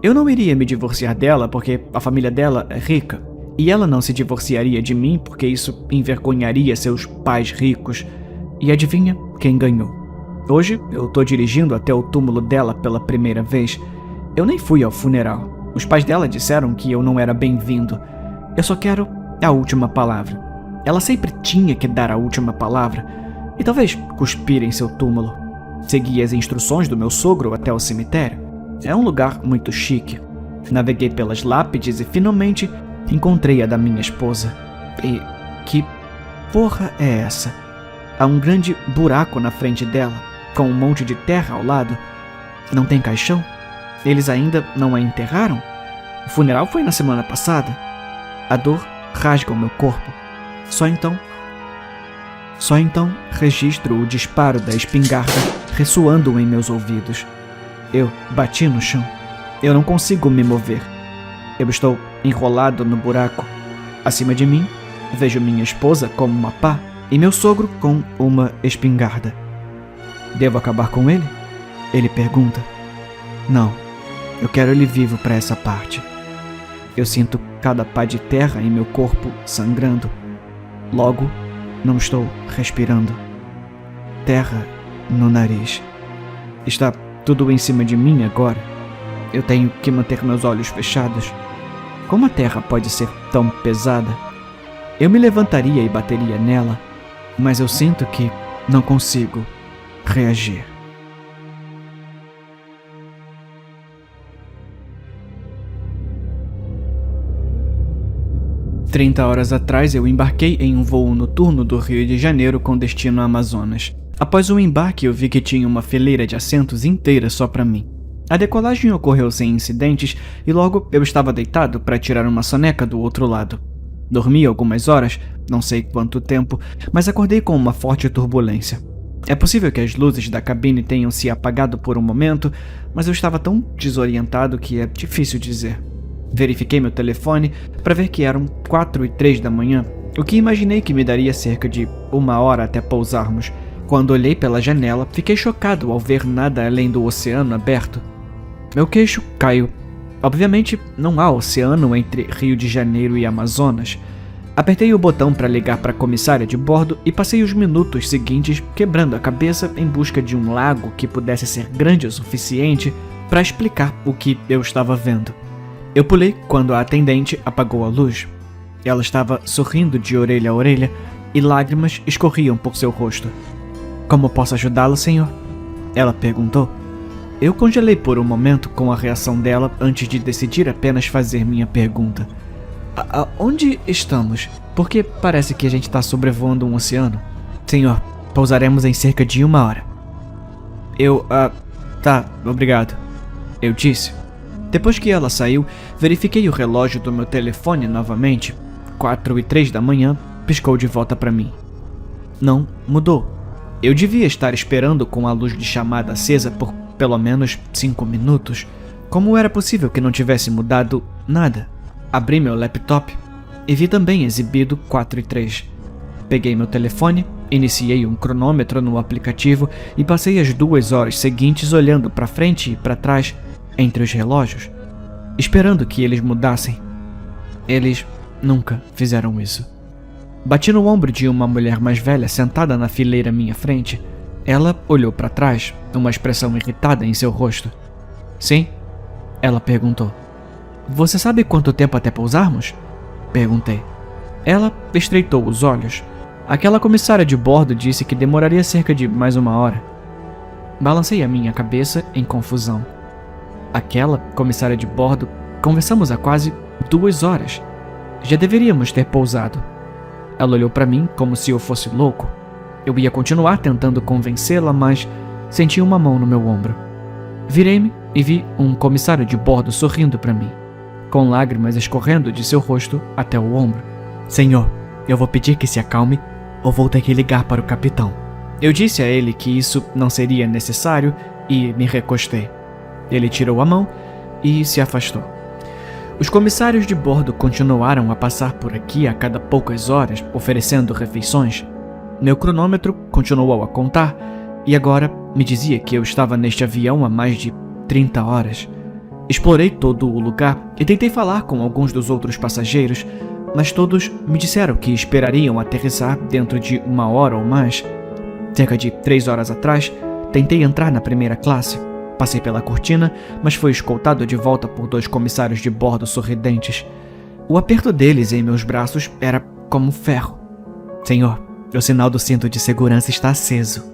Eu não iria me divorciar dela porque a família dela é rica, e ela não se divorciaria de mim porque isso envergonharia seus pais ricos. E adivinha quem ganhou? Hoje eu tô dirigindo até o túmulo dela pela primeira vez. Eu nem fui ao funeral. Os pais dela disseram que eu não era bem-vindo. Eu só quero a última palavra. Ela sempre tinha que dar a última palavra e talvez cuspir em seu túmulo. Segui as instruções do meu sogro até o cemitério. É um lugar muito chique. Naveguei pelas lápides e finalmente encontrei a da minha esposa. E que porra é essa? Há um grande buraco na frente dela, com um monte de terra ao lado. Não tem caixão? Eles ainda não a enterraram? O funeral foi na semana passada. A dor rasga o meu corpo. Só então registro o disparo da espingarda ressoando em meus ouvidos. Eu bati no chão. Eu não consigo me mover. Eu estou enrolado no buraco. Acima de mim, vejo minha esposa como uma pá e meu sogro com uma espingarda. Devo acabar com ele? Ele pergunta. Não, eu quero ele vivo para essa parte. Eu sinto cada pá de terra em meu corpo sangrando. Logo, não estou respirando. Terra no nariz. Está tudo em cima de mim agora. Eu tenho que manter meus olhos fechados. Como a terra pode ser tão pesada? Eu me levantaria e bateria nela, mas eu sinto que não consigo reagir. Trinta horas atrás, eu embarquei em um voo noturno do Rio de Janeiro com destino ao Amazonas. Após o embarque, eu vi que tinha uma fileira de assentos inteira só para mim. A decolagem ocorreu sem incidentes e logo eu estava deitado para tirar uma soneca do outro lado. Dormi algumas horas, não sei quanto tempo, mas acordei com uma forte turbulência. É possível que as luzes da cabine tenham se apagado por um momento, mas eu estava tão desorientado que é difícil dizer. Verifiquei meu telefone para ver que eram 4h03 da manhã, o que imaginei que me daria cerca de 1 hora até pousarmos. Quando olhei pela janela, fiquei chocado ao ver nada além do oceano aberto. Meu queixo caiu. Obviamente, não há oceano entre Rio de Janeiro e Amazonas. Apertei o botão para ligar para a comissária de bordo e passei os minutos seguintes quebrando a cabeça em busca de um lago que pudesse ser grande o suficiente para explicar o que eu estava vendo. Eu pulei quando a atendente apagou a luz. Ela estava sorrindo de orelha a orelha e lágrimas escorriam por seu rosto. "Como posso ajudá-lo, senhor?" ela perguntou. Eu congelei por um momento com a reação dela antes de decidir apenas fazer minha pergunta. Onde estamos? Porque parece que a gente está sobrevoando um oceano. Senhor, pousaremos em cerca de 1 hora. Tá, obrigado. Eu disse. Depois que ela saiu, verifiquei o relógio do meu telefone novamente. 4h03 da manhã, piscou de volta para mim. Não mudou. Eu devia estar esperando com a luz de chamada acesa por pelo menos 5 minutos. Como era possível que não tivesse mudado nada? Abri meu laptop e vi também exibido 4h03. Peguei meu telefone, iniciei um cronômetro no aplicativo e passei as 2 horas seguintes olhando para frente e para trás entre os relógios, esperando que eles mudassem. Eles nunca fizeram isso. Bati no ombro de uma mulher mais velha sentada na fileira à minha frente. Ela olhou para trás, uma expressão irritada em seu rosto. "Sim?" ela perguntou. "Você sabe quanto tempo até pousarmos?" perguntei. Ela estreitou os olhos. Aquela comissária de bordo disse que demoraria cerca de mais 1 hora. Balancei a minha cabeça em confusão. Aquela comissária de bordo, conversamos há quase 2 horas. Já deveríamos ter pousado. Ela olhou para mim como se eu fosse louco. Eu ia continuar tentando convencê-la, mas senti uma mão no meu ombro. Virei-me e vi um comissário de bordo sorrindo para mim, com lágrimas escorrendo de seu rosto até o ombro. "Senhor, eu vou pedir que se acalme ou vou ter que ligar para o capitão." Eu disse a ele que isso não seria necessário e me recostei. Ele tirou a mão e se afastou. Os comissários de bordo continuaram a passar por aqui a cada poucas horas, oferecendo refeições. Meu cronômetro continuou a contar e agora me dizia que eu estava neste avião há mais de 30 horas. Explorei todo o lugar e tentei falar com alguns dos outros passageiros, mas todos me disseram que esperariam aterrissar dentro de 1 hora ou mais. Cerca de 3 horas atrás, tentei entrar na primeira classe. Passei pela cortina, mas fui escoltado de volta por 2 comissários de bordo sorridentes. O aperto deles em meus braços era como ferro. "Senhor, o sinal do cinto de segurança está aceso",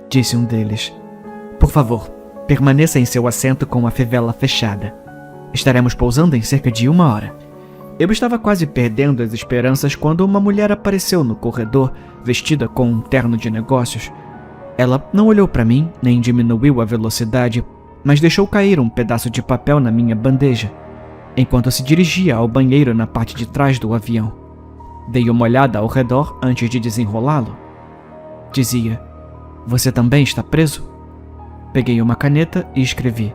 disse um deles. "Por favor, permaneça em seu assento com a fivela fechada. Estaremos pousando em cerca de 1 hora." Eu estava quase perdendo as esperanças quando uma mulher apareceu no corredor, vestida com um terno de negócios. Ela não olhou para mim, nem diminuiu a velocidade, mas deixou cair um pedaço de papel na minha bandeja, enquanto se dirigia ao banheiro na parte de trás do avião. Dei uma olhada ao redor antes de desenrolá-lo. Dizia: "Você também está preso?" Peguei uma caneta e escrevi: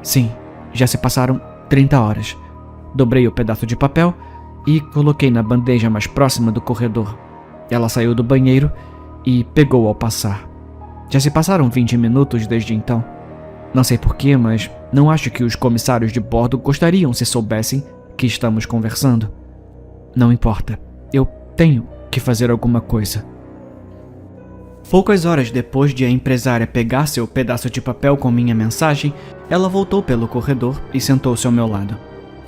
"Sim, já se passaram 30 horas." Dobrei o pedaço de papel e coloquei na bandeja mais próxima do corredor. Ela saiu do banheiro e pegou ao passar. Já se passaram 20 minutos desde então. Não sei porquê, mas não acho que os comissários de bordo gostariam se soubessem que estamos conversando? Não importa. Eu tenho que fazer alguma coisa. Poucas horas depois de a empresária pegar seu pedaço de papel com minha mensagem, ela voltou pelo corredor e sentou-se ao meu lado.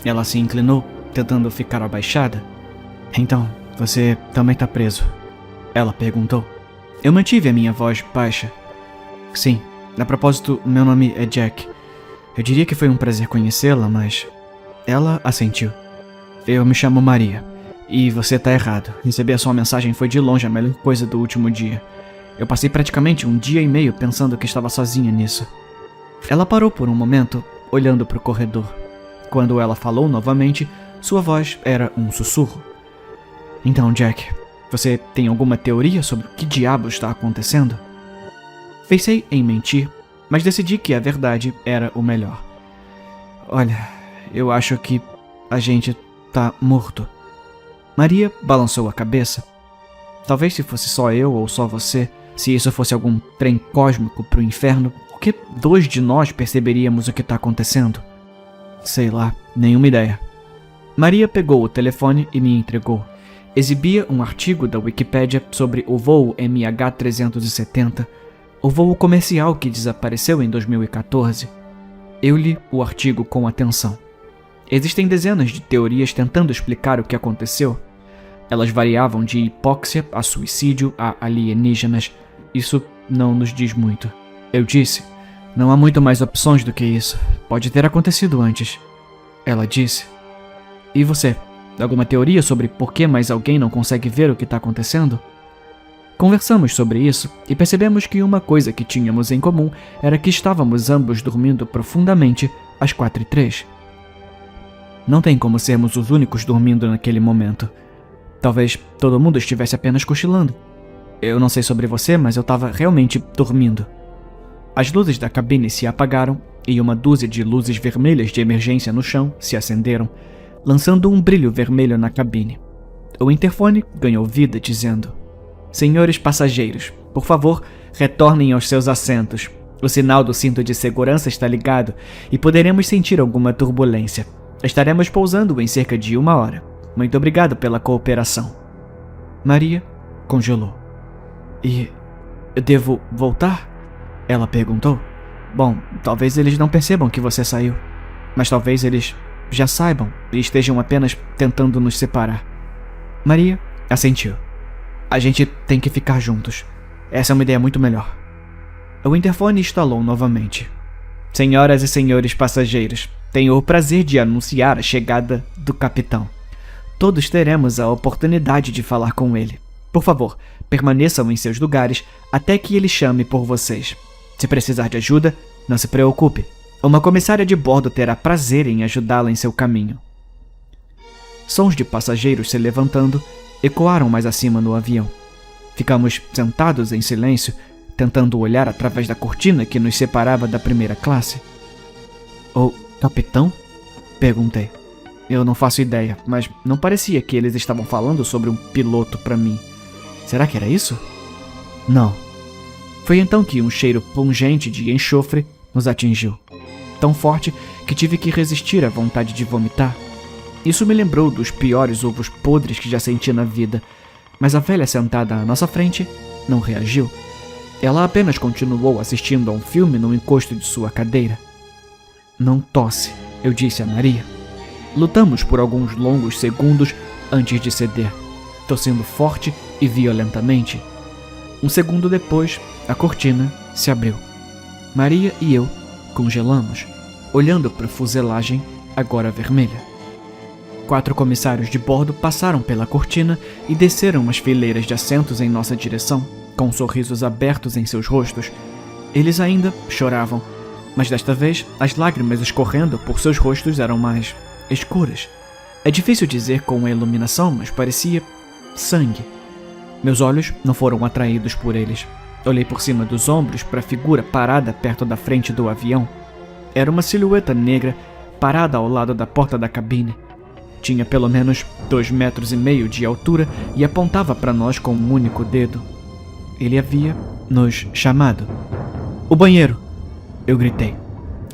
Ela se inclinou, tentando ficar abaixada. Então, você também está preso? Ela perguntou. Eu mantive a minha voz baixa. Sim, a propósito, meu nome é Jack. Eu diria que foi um prazer conhecê-la, mas... Ela assentiu. Eu me chamo Maria. E você tá errado. Receber a sua mensagem foi de longe a melhor coisa do último dia. Eu passei praticamente 1 dia e meio pensando que estava sozinha nisso. Ela parou por um momento, olhando para o corredor. Quando ela falou novamente, sua voz era um sussurro. Então, Jack, você tem alguma teoria sobre o que diabos está acontecendo? Pensei em mentir, mas decidi que a verdade era o melhor. Olha, eu acho que a gente tá morto. Maria balançou a cabeça. Talvez se fosse só eu ou só você, se isso fosse algum trem cósmico pro inferno, por que 2 de nós perceberíamos o que tá acontecendo? Sei lá, nenhuma ideia. Maria pegou o telefone e me entregou. Exibia um artigo da Wikipédia sobre o voo MH370, o voo comercial que desapareceu em 2014. Eu li o artigo com atenção. Existem dezenas de teorias tentando explicar o que aconteceu. Elas variavam de hipóxia a suicídio a alienígenas. Isso não nos diz muito. Eu disse, não há muito mais opções do que isso. Pode ter acontecido antes. Ela disse, e você? Alguma teoria sobre por que mais alguém não consegue ver o que está acontecendo? Conversamos sobre isso e percebemos que uma coisa que tínhamos em comum era que estávamos ambos dormindo profundamente às 4h03. Não tem como sermos os únicos dormindo naquele momento. Talvez todo mundo estivesse apenas cochilando. Eu não sei sobre você, mas eu estava realmente dormindo. As luzes da cabine se apagaram e uma dúzia de luzes vermelhas de emergência no chão se acenderam, lançando um brilho vermelho na cabine. O interfone ganhou vida dizendo: Senhores passageiros, por favor, retornem aos seus assentos. O sinal do cinto de segurança está ligado e poderemos sentir alguma turbulência. Estaremos pousando em cerca de 1 hora. Muito obrigado pela cooperação. Maria congelou. E eu devo voltar? Ela perguntou. Bom, talvez eles não percebam que você saiu, mas talvez eles já saibam e estejam apenas tentando nos separar. Maria assentiu. A gente tem que ficar juntos. Essa é uma ideia muito melhor. O interfone instalou novamente. Senhoras e senhores passageiros, tenho o prazer de anunciar a chegada do capitão. Todos teremos a oportunidade de falar com ele. Por favor, permaneçam em seus lugares até que ele chame por vocês. Se precisar de ajuda, não se preocupe. Uma comissária de bordo terá prazer em ajudá-la em seu caminho. Sons de passageiros se levantando ecoaram mais acima no avião. Ficamos sentados em silêncio, tentando olhar através da cortina que nos separava da primeira classe. O capitão? Perguntei. Eu não faço ideia, mas não parecia que eles estavam falando sobre um piloto para mim. Será que era isso? Não. Foi então que um cheiro pungente de enxofre nos atingiu. Tão forte que tive que resistir à vontade de vomitar. Isso me lembrou dos piores ovos podres que já senti na vida, mas a velha sentada à nossa frente não reagiu. Ela apenas continuou assistindo a um filme no encosto de sua cadeira. Não tosse, eu disse a Maria. Lutamos por alguns longos segundos antes de ceder, tossindo forte e violentamente. 1 segundo depois, a cortina se abriu. Maria e eu congelamos, olhando para a fuselagem, agora vermelha. 4 comissários de bordo passaram pela cortina e desceram as fileiras de assentos em nossa direção, com sorrisos abertos em seus rostos. Eles ainda choravam, mas desta vez as lágrimas escorrendo por seus rostos eram mais escuras. É difícil dizer com a iluminação, mas parecia sangue. Meus olhos não foram atraídos por eles. Olhei por cima dos ombros para a figura parada perto da frente do avião. Era uma silhueta negra parada ao lado da porta da cabine. Tinha pelo menos 2,5 metros de altura e apontava para nós com um único dedo. Ele havia nos chamado. O banheiro! Eu gritei.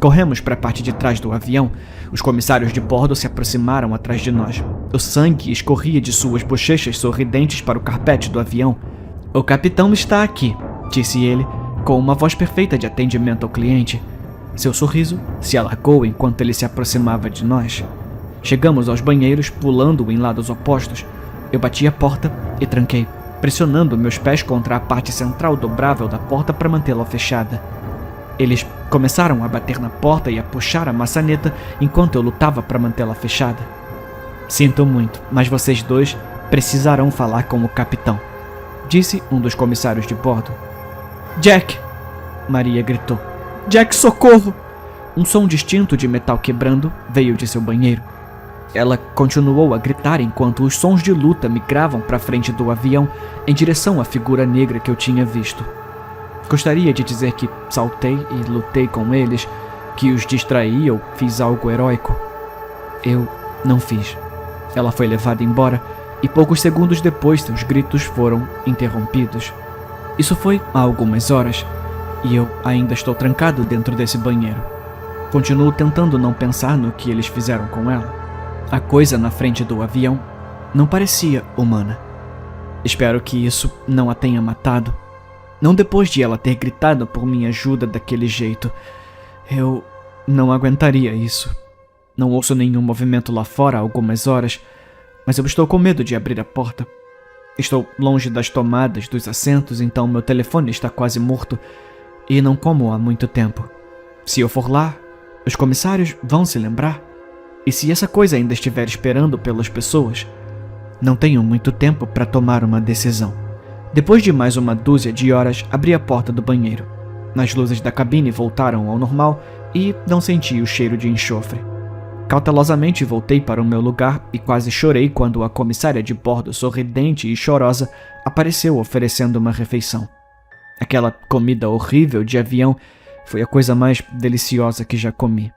Corremos para a parte de trás do avião. Os comissários de bordo se aproximaram atrás de nós. O sangue escorria de suas bochechas sorridentes para o carpete do avião. "O capitão está aqui", disse ele, com uma voz perfeita de atendimento ao cliente. Seu sorriso se alargou enquanto ele se aproximava de nós. Chegamos aos banheiros, pulando em lados opostos. Eu bati a porta e tranquei, pressionando meus pés contra a parte central dobrável da porta para mantê-la fechada. Eles começaram a bater na porta e a puxar a maçaneta enquanto eu lutava para mantê-la fechada. "Sinto muito, mas vocês dois precisarão falar com o capitão", disse um dos comissários de bordo. "Jack!" Maria gritou. "Jack, socorro!" Um som distinto de metal quebrando veio de seu banheiro. Ela continuou a gritar enquanto os sons de luta migravam para frente do avião em direção à figura negra que eu tinha visto. Gostaria de dizer que saltei e lutei com eles, que os distraí ou fiz algo heróico. Eu não fiz. Ela foi levada embora e poucos segundos depois seus gritos foram interrompidos. Isso foi há algumas horas e eu ainda estou trancado dentro desse banheiro. Continuo tentando não pensar no que eles fizeram com ela. A coisa na frente do avião não parecia humana. Espero que isso não a tenha matado. Não depois de ela ter gritado por minha ajuda daquele jeito. Eu não aguentaria isso. Não ouço nenhum movimento lá fora há algumas horas, mas eu estou com medo de abrir a porta. Estou longe das tomadas dos assentos, então meu telefone está quase morto e não como há muito tempo. Se eu for lá, os comissários vão se lembrar. E se essa coisa ainda estiver esperando pelas pessoas, não tenho muito tempo para tomar uma decisão. Depois de mais uma dúzia de horas, abri a porta do banheiro. As luzes da cabine voltaram ao normal e não senti o cheiro de enxofre. Cautelosamente voltei para o meu lugar e quase chorei quando a comissária de bordo, sorridente e chorosa, apareceu oferecendo uma refeição. Aquela comida horrível de avião foi a coisa mais deliciosa que já comi.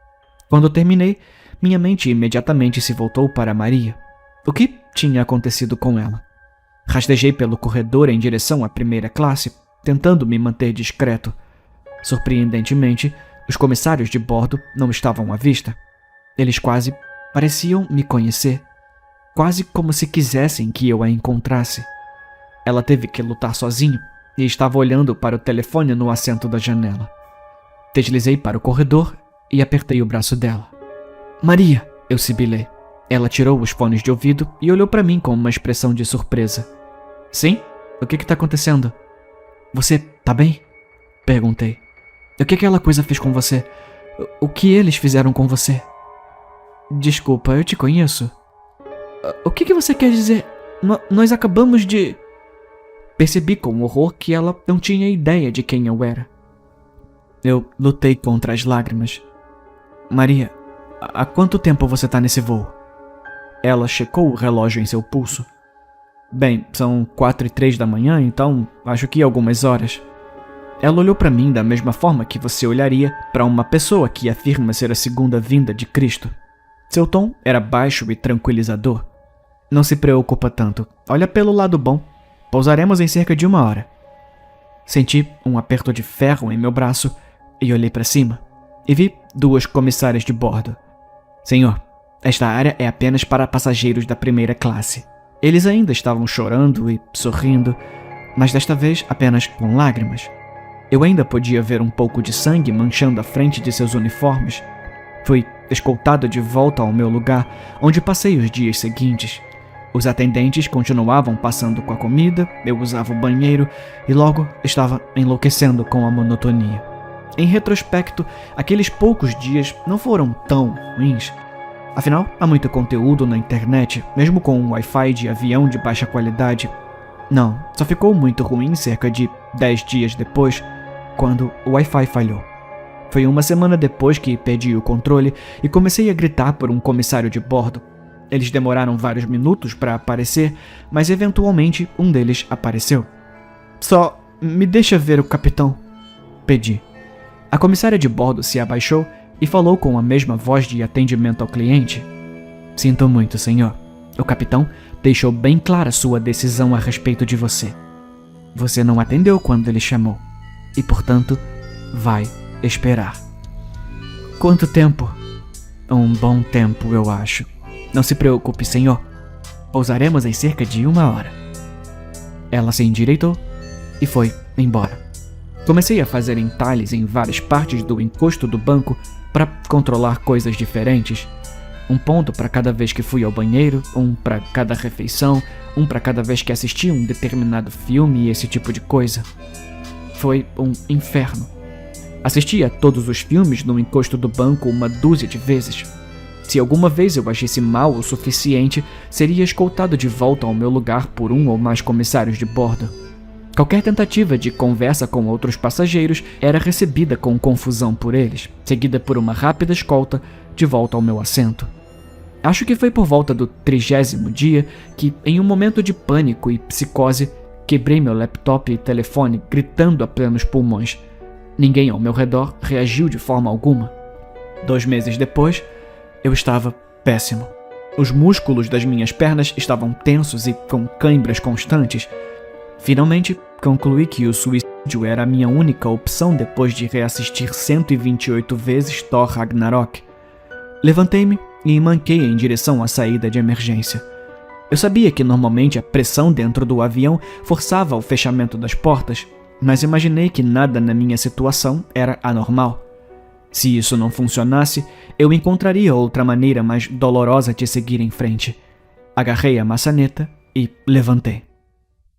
Quando terminei, minha mente imediatamente se voltou para Maria. O que tinha acontecido com ela? Rastejei pelo corredor em direção à primeira classe, tentando me manter discreto. Surpreendentemente, os comissários de bordo não estavam à vista. Eles quase pareciam me conhecer, quase como se quisessem que eu a encontrasse. Ela teve que lutar sozinha e estava olhando para o telefone no assento da janela. Deslizei para o corredor e apertei o braço dela. "Maria!" eu sibilei. Ela tirou os fones de ouvido e olhou para mim com uma expressão de surpresa. "Sim? O que está acontecendo?" "Você tá bem?" perguntei. "O que aquela coisa fez com você? O que eles fizeram com você?" "Desculpa, eu te conheço." O que você quer dizer? Nós acabamos de..." Percebi com horror que ela não tinha ideia de quem eu era. Eu lutei contra as lágrimas. "Maria, há quanto tempo você tá nesse voo?" Ela checou o relógio em seu pulso. "Bem, são 4:03 da manhã, então acho que algumas horas." Ela olhou para mim da mesma forma que você olharia para uma pessoa que afirma ser a segunda vinda de Cristo. Seu tom era baixo e tranquilizador. "Não se preocupa tanto. Olha pelo lado bom. Pousaremos em cerca de 1 hora." Senti um aperto de ferro em meu braço e olhei para cima. E vi 2 comissárias de bordo. "Senhor, esta área é apenas para passageiros da primeira classe." Eles ainda estavam chorando e sorrindo, mas desta vez apenas com lágrimas. Eu ainda podia ver um pouco de sangue manchando a frente de seus uniformes. Fui escoltado de volta ao meu lugar, onde passei os dias seguintes. Os atendentes continuavam passando com a comida, eu usava o banheiro e logo estava enlouquecendo com a monotonia. Em retrospecto, aqueles poucos dias não foram tão ruins. Afinal, há muito conteúdo na internet, mesmo com um Wi-Fi de avião de baixa qualidade. Não, só ficou muito ruim cerca de 10 dias depois, quando o Wi-Fi falhou. Foi 1 semana depois que perdi o controle e comecei a gritar por um comissário de bordo. Eles demoraram vários minutos para aparecer, mas eventualmente um deles apareceu. "Só me deixa ver o capitão", pedi. A comissária de bordo se abaixou e falou com a mesma voz de atendimento ao cliente. "Sinto muito, senhor. O capitão deixou bem clara sua decisão a respeito de você. Você não atendeu quando ele chamou e, portanto, vai esperar." Quanto tempo? Um bom tempo, eu acho. Não se preocupe, senhor. Pousaremos em cerca de 1 hora. Ela se endireitou e foi embora. Comecei a fazer entalhes em várias partes do encosto do banco para controlar coisas diferentes. Um ponto para cada vez que fui ao banheiro, um para cada refeição, um para cada vez que assisti um determinado filme e esse tipo de coisa. Foi um inferno. Assisti a todos os filmes no encosto do banco 1 dúzia de vezes. Se alguma vez eu agisse mal o suficiente, seria escoltado de volta ao meu lugar por um ou mais comissários de bordo. Qualquer tentativa de conversa com outros passageiros era recebida com confusão por eles, seguida por uma rápida escolta de volta ao meu assento. Acho que foi por volta do 30º dia que, em um momento de pânico e psicose, quebrei meu laptop e telefone gritando a plenos pulmões. Ninguém ao meu redor reagiu de forma alguma. 2 meses depois, eu estava péssimo. Os músculos das minhas pernas estavam tensos e com câimbras constantes. Finalmente, concluí que o suicídio era a minha única opção depois de reassistir 128 vezes Thor Ragnarok. Levantei-me e manquei em direção à saída de emergência. Eu sabia que normalmente a pressão dentro do avião forçava o fechamento das portas, mas imaginei que nada na minha situação era anormal. Se isso não funcionasse, eu encontraria outra maneira mais dolorosa de seguir em frente. Agarrei a maçaneta e levantei.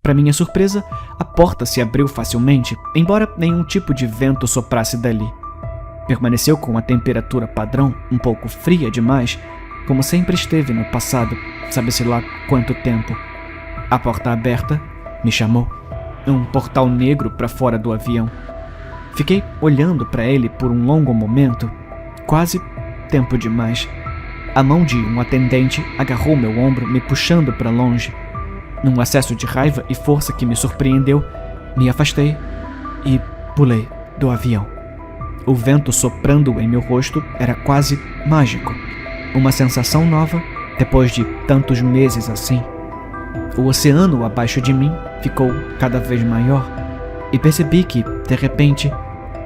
Para minha surpresa, a porta se abriu facilmente, embora nenhum tipo de vento soprasse dali. Permaneceu com a temperatura padrão, um pouco fria demais, como sempre esteve no passado, sabe-se lá quanto tempo. A porta aberta me chamou. Um portal negro para fora do avião. Fiquei olhando para ele por um longo momento, quase tempo demais. A mão de um atendente agarrou meu ombro, me puxando para longe. Num acesso de raiva e força que me surpreendeu, me afastei e pulei do avião. O vento soprando em meu rosto era quase mágico. Uma sensação nova depois de tantos meses assim. O oceano abaixo de mim ficou cada vez maior e percebi que, de repente,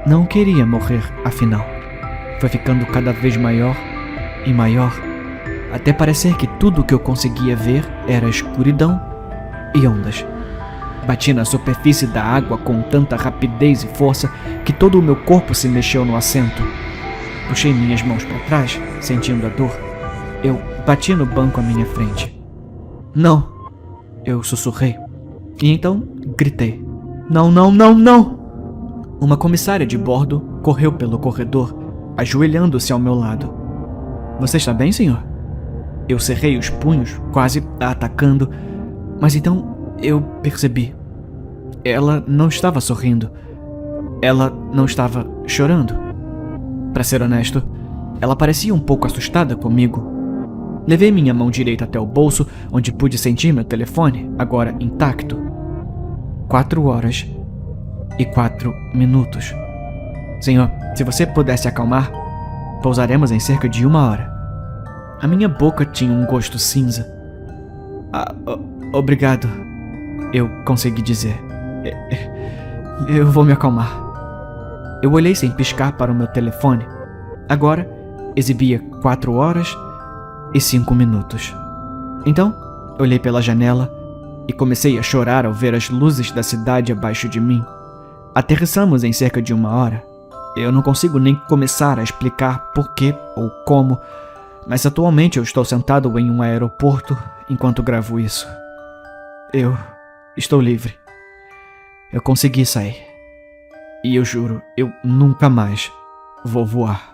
não queria morrer afinal. Foi ficando cada vez maior e maior, até parecer que tudo o que eu conseguia ver era escuridão e ondas. Bati na superfície da água com tanta rapidez e força que todo o meu corpo se mexeu no assento. Puxei minhas mãos para trás, sentindo a dor. Eu bati no banco à minha frente. Não! Eu sussurrei. E então gritei. Não, não, não, não! Uma comissária de bordo correu pelo corredor, ajoelhando-se ao meu lado. Você está bem, senhor? Eu cerrei os punhos, quase a atacando, mas então eu percebi. Ela não estava sorrindo. Ela não estava chorando. Para ser honesto, ela parecia um pouco assustada comigo. Levei minha mão direita até o bolso, onde pude sentir meu telefone, agora intacto. 4h04. Senhor, se você pudesse acalmar, pousaremos em cerca de 1 hora. A minha boca tinha um gosto cinza. Obrigado, eu consegui dizer. Eu vou me acalmar. Eu olhei sem piscar para o meu telefone. Agora, exibia 4h05. Então, olhei pela janela e comecei a chorar ao ver as luzes da cidade abaixo de mim. Aterrissamos em cerca de 1 hora. Eu não consigo nem começar a explicar por quê ou como, mas atualmente eu estou sentado em um aeroporto enquanto gravo isso. Eu estou livre. Eu consegui sair. E eu juro, eu nunca mais vou voar.